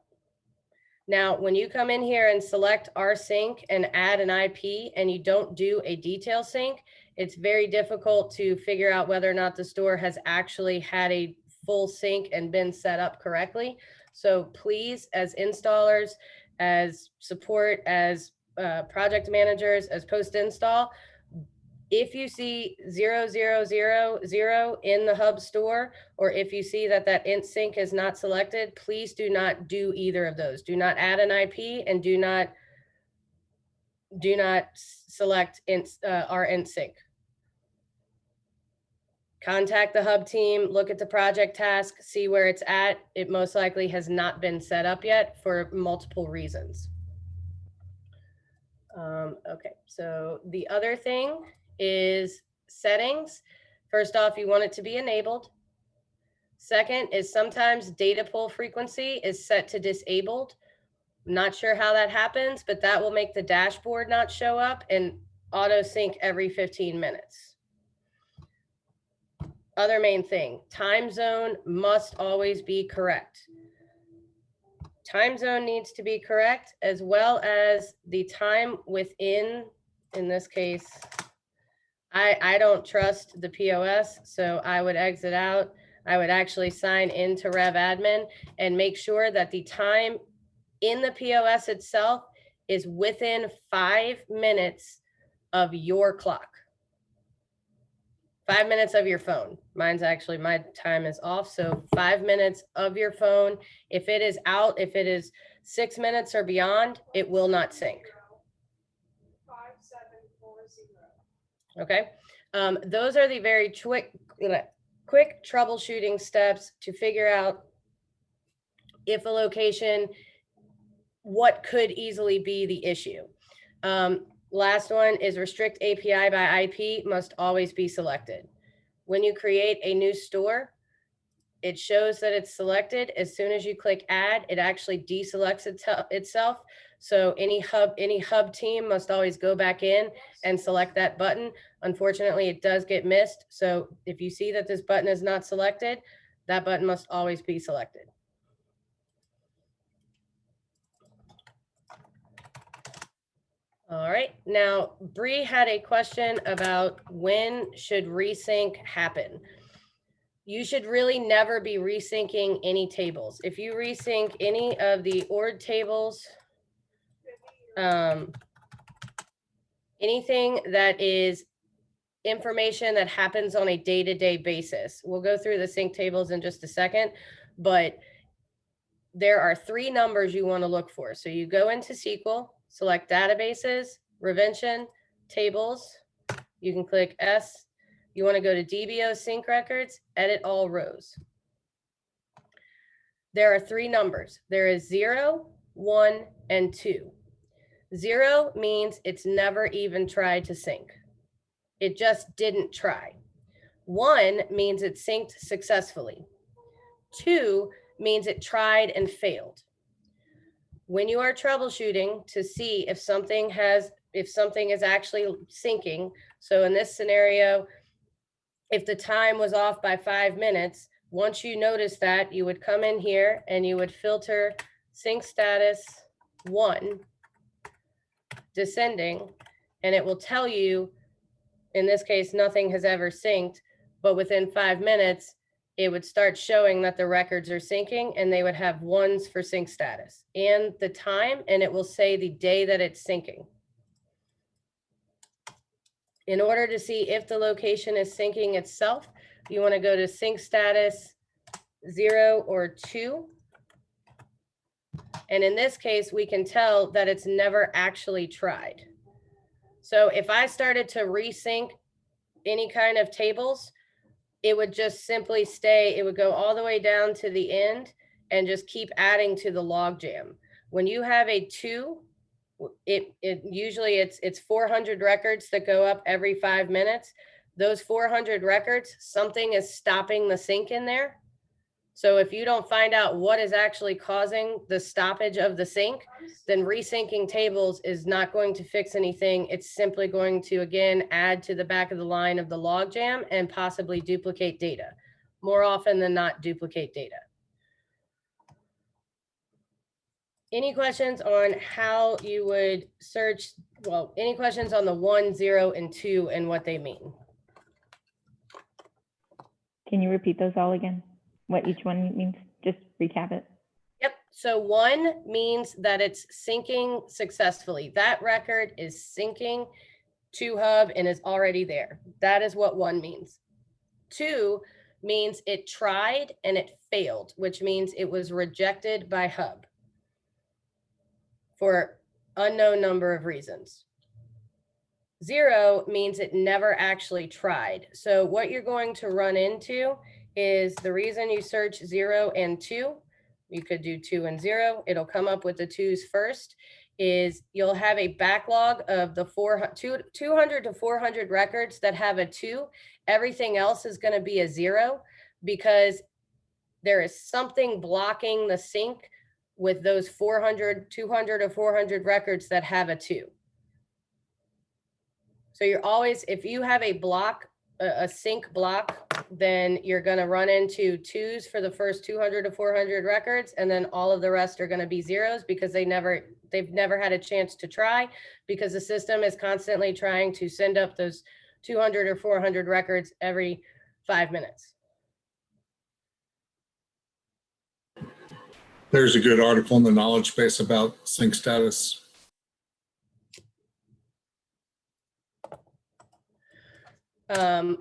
Now, when you come in here and select rsync and add an IP and you don't do a detail sync, it's very difficult to figure out whether or not the store has actually had a full sync and been set up correctly. So please, as installers, as support, as project managers, as post-install, If you see 0000 in the hub store, or if you see that that int sync is not selected, please do not do either of those. Do not add an IP and do not select our int sync. Contact the hub team, look at the project task, see where it's at. It most likely has not been set up yet for multiple reasons. Okay, so the other thing is settings. First off, you want it to be enabled. Second is sometimes data pull frequency is set to disabled. Not sure how that happens, but that will make the dashboard not show up and auto sync every 15 minutes. Other main thing, time zone must always be correct. Time zone needs to be correct, as well as the time within, in this case, I don't trust the POS, so I would exit out. I would actually sign into RevAdmin and make sure that the time in the POS itself is within 5 minutes of your clock. 5 minutes of your phone. Mine's actually, my time is off. So 5 minutes of your phone. If it is out, if it is 6 minutes or beyond, it will not sync. 5740. Okay. Those are the very quick troubleshooting steps to figure out if a location, what could easily be the issue. Last one is restrict API by IP must always be selected. When you create a new store, it shows that it's selected. As soon as you click add, it actually deselects itself. So any hub team must always go back in and select that button. Unfortunately, it does get missed. So if you see that this button is not selected, that button must always be selected. All right, now Bree had a question about when should resync happen. You should really never be resyncing any tables. If you resync any of the ORD tables, anything that is information that happens on a day-to-day basis. We'll go through the sync tables in just a second, but there are 3 numbers you want to look for. So you go into SQL, select databases, Revention, tables. You can click S. You want to go to DBO sync records, edit all rows. There are 3 numbers. There is 0, 1, and 2. 0 means it's never even tried to sync. It just didn't try. 1 means it synced successfully. 2 means it tried and failed. When you are troubleshooting to see if something is actually syncing, so in this scenario, if the time was off by 5 minutes, once you notice that, you would come in here and you would filter sync status 1, descending, and it will tell you, in this case, nothing has ever synced, but within 5 minutes, it would start showing that the records are syncing, and they would have 1s for sync status and the time, and it will say the day that it's syncing. In order to see if the location is syncing itself, you want to go to sync status 0 or 2. And in this case, we can tell that it's never actually tried. So if I started to resync any kind of tables, it would just simply stay, it would go all the way down to the end and just keep adding to the logjam. When you have a 2, it usually it's 400 records that go up every 5 minutes. Those 400 records, something is stopping the sync in there. So if you don't find out what is actually causing the stoppage of the sync, then resyncing tables is not going to fix anything. It's simply going to, again, add to the back of the line of the logjam and possibly duplicate data. More often than not, duplicate data. Any questions on how you would search? Well, any questions on the 1, 0, and 2 and what they mean? Can you repeat those all again? What each one means? Just recap it. Yep. So 1 means that it's syncing successfully. That record is syncing to Hub and is already there. That is what 1 means. 2 means it tried and it failed, which means it was rejected by Hub for unknown number of reasons. 0 means it never actually tried. So what you're going to run into is the reason you search 0 and 2, you could do 2 and 0, it'll come up with the 2s first, is you'll have a backlog of the 200 to 400 records that have a 2. Everything else is going to be a 0 because there is something blocking the sync with those 200 or 400 records that have a 2. So you're always, if you have a block, a sync block, then you're going to run into 2s for the first 200 to 400 records, and then all of the rest are going to be 0s because they've never had a chance to try, because the system is constantly trying to send up those 200 or 400 records every 5 minutes. There's a good article in the knowledge base about sync status.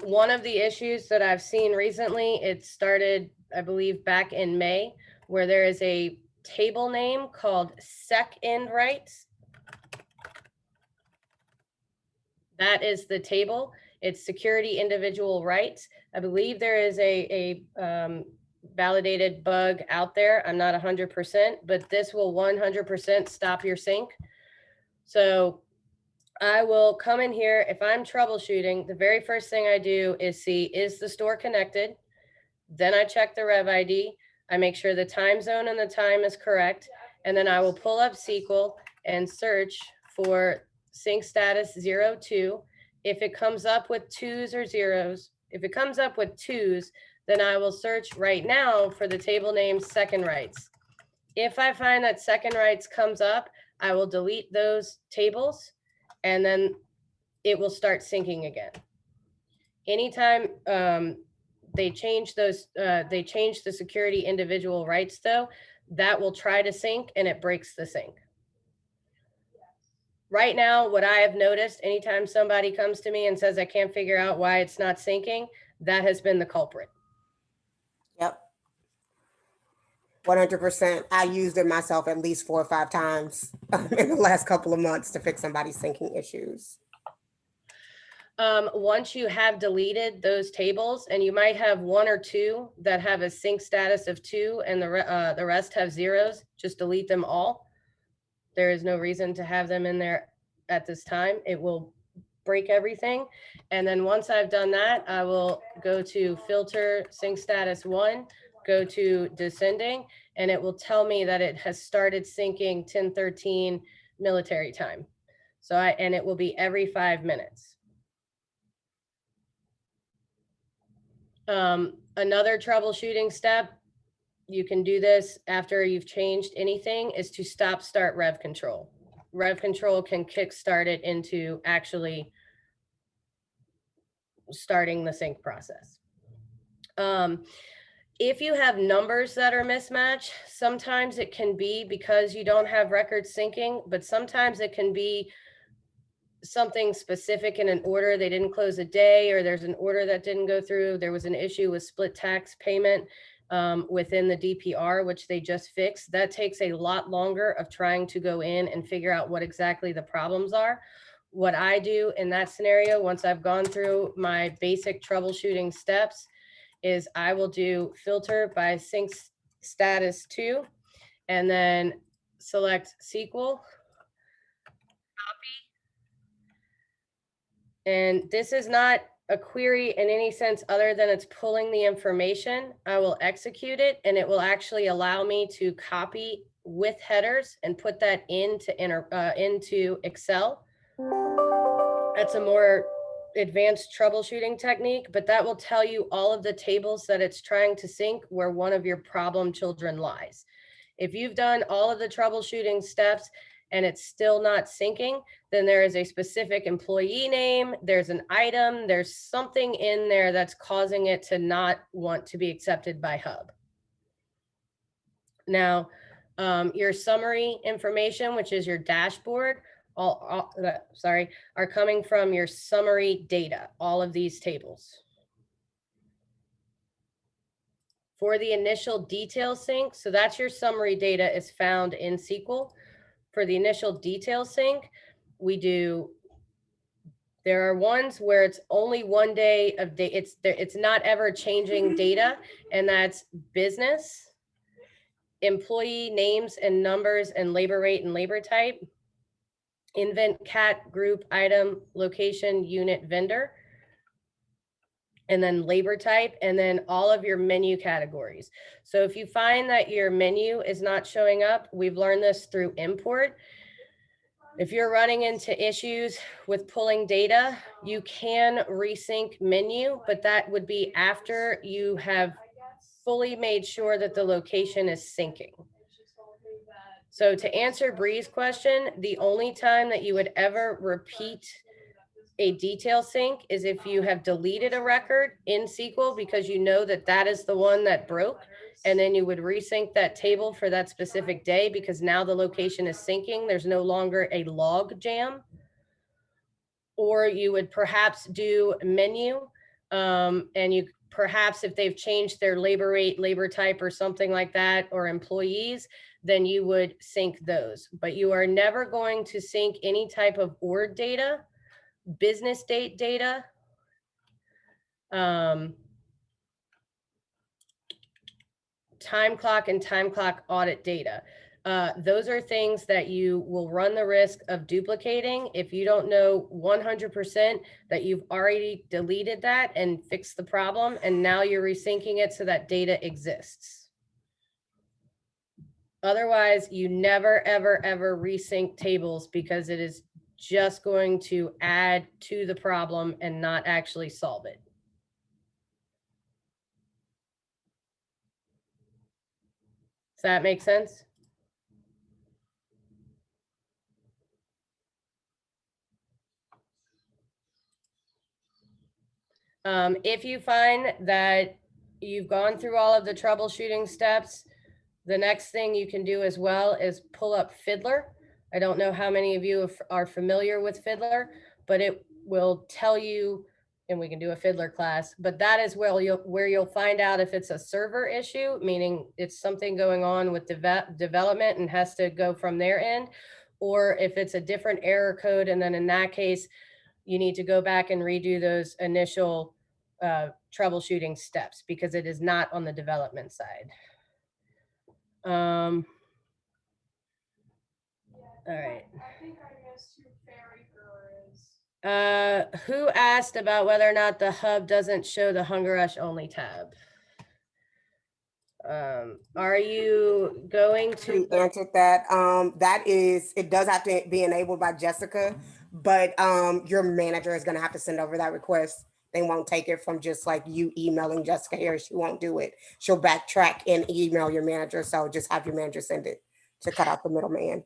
One of the issues that I've seen recently, it started, I believe, back in May, where there is a table name called sec-end rights. That is the table. It's security individual rights. I believe there is a validated bug out there. I'm not 100%, but this will 100% stop your sync. So I will come in here. If I'm troubleshooting, the very first thing I do is see, is the store connected? Then I check the Rev ID. I make sure the time zone and the time is correct. And then I will pull up SQL and search for sync status 02. If it comes up with 2s or 0s, if it comes up with 2s, then I will search right now for the table name second rights. If I find that second rights comes up, I will delete those tables, and then it will start syncing again. Anytime they change those, they change the security individual rights though, that will try to sync and it breaks the sync. Right now, what I have noticed, anytime somebody comes to me and says, I can't figure out why it's not syncing, that has been the culprit. Yep. 100%. I used it myself at least 4 or 5 times in the last couple of months to fix somebody's syncing issues. Once you have deleted those tables, and you might have 1 or 2 that have a sync status of 2 and the rest have 0s, just delete them all. There is no reason to have them in there at this time. It will break everything. And then once I've done that, I will go to filter sync status 1, go to descending, and it will tell me that it has started syncing 10:13 military time. So and it will be every 5 minutes. Another troubleshooting step, you can do this after you've changed anything, is to start rev control. Rev control can kickstart it into actually starting the sync process. If you have numbers that are mismatched, sometimes it can be because you don't have records syncing, but sometimes it can be something specific in an order. They didn't close a day, or there's an order that didn't go through. There was an issue with split tax payment within the DPR, which they just fixed. That takes a lot longer of trying to go in and figure out what exactly the problems are. What I do in that scenario, once I've gone through my basic troubleshooting steps, is I will do filter by sync status 2, and then select SQL, copy. And this is not a query in any sense other than it's pulling the information. I will execute it, and it will actually allow me to copy with headers and put that into Excel. That's a more advanced troubleshooting technique, but that will tell you all of the tables that it's trying to sync where one of your problem children lies. If you've done all of the troubleshooting steps and it's still not syncing, then there is a specific employee name, there's an item, there's something in there that's causing it to not want to be accepted by Hub. Now, your summary information, which is your dashboard, are coming from your summary data, all of these tables. For the initial detail sync, so that's your summary data is found in SQL. For the initial detail sync, there are ones where it's only 1 day of data. It's not ever changing data, and that's business, employee names and numbers, and labor rate and labor type, invent cat group item location unit vendor, and then labor type, and then all of your menu categories. So if you find that your menu is not showing up, we've learned this through import. If you're running into issues with pulling data, you can resync menu, but that would be after you have fully made sure that the location is syncing. So to answer Bree's question, the only time that you would ever repeat a detail sync is if you have deleted a record in SQL because you know that that is the one that broke, and then you would resync that table for that specific day because now the location is syncing. There's no longer a log jam. Or you would perhaps do menu, and you perhaps if they've changed their labor rate, labor type, or something like that, or employees, then you would sync those. But you are never going to sync any type of ORD data, business date data, time clock and time clock audit data. Those are things that you will run the risk of duplicating if you don't know 100% that you've already deleted that and fixed the problem, and now you're resyncing it so that data exists. Otherwise, you never, ever, ever resync tables because it is just going to add to the problem and not actually solve it. Does that make sense? If you find that you've gone through all of the troubleshooting steps, the next thing you can do as well is pull up Fiddler. I don't know how many of you are familiar with Fiddler, but it will tell you, and we can do a Fiddler class, but that is where you'll find out if it's a server issue, meaning it's something going on with development and has to go from their end, or if it's a different error code. And then in that case, you need to go back and redo those initial troubleshooting steps because it is not on the development side. All right. Who asked about whether or not the hub doesn't show the Hunger Rush only tab? Are you going to answer that? It does have to be enabled by Jessica, but your manager is going to have to send over that request. They won't take it from just like you emailing Jessica here. She won't do it. She'll backtrack and email your manager. So just have your manager send it to cut out the middleman.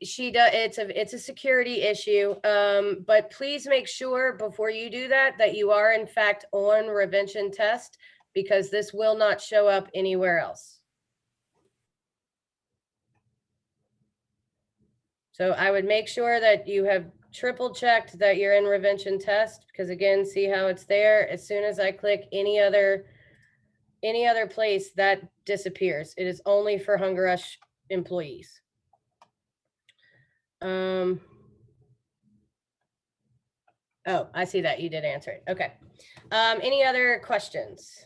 She does. It's a security issue. But please make sure before you do that you are in fact on Revention Test, because this will not show up anywhere else. So I would make sure that you have triple checked that you're in Revention Test, because again, see how it's there. As soon as I click any other place, that disappears. It is only for Hunger Rush employees. Oh, I see that you did answer it. Okay. Any other questions?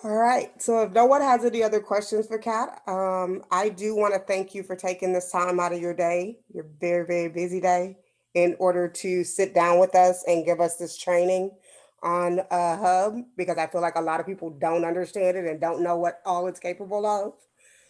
All right. So if no one has any other questions for Kat, I do want to thank you for taking this time out of your day, your very, very busy day, in order to sit down with us and give us this training on Hub, because I feel like a lot of people don't understand it and don't know what all it's capable of.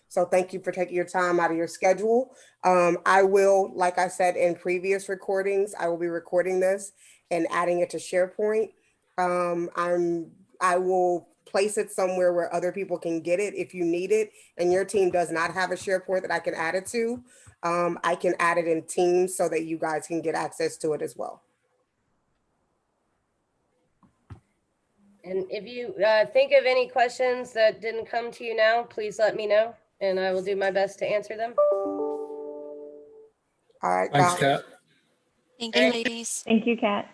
So thank you for taking your time out of your schedule. I will, like I said in previous recordings, I will be recording this and adding it to SharePoint. I will place it somewhere where other people can get it if you need it, and your team does not have a SharePoint that I can add it to. I can add it in Teams so that you guys can get access to it as well. And if you think of any questions that didn't come to you now, please let me know and I will do my best to answer them. All right, Thanks, guys. Kat. Thank you, ladies. Thank you, Kat.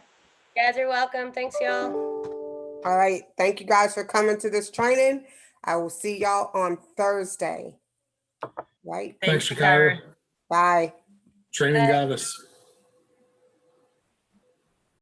You guys are welcome. Thanks, y'all. All right. Thank you guys for coming to this training. I will see y'all on Thursday. Right? Thanks, Chicago. Bye. Training goddess.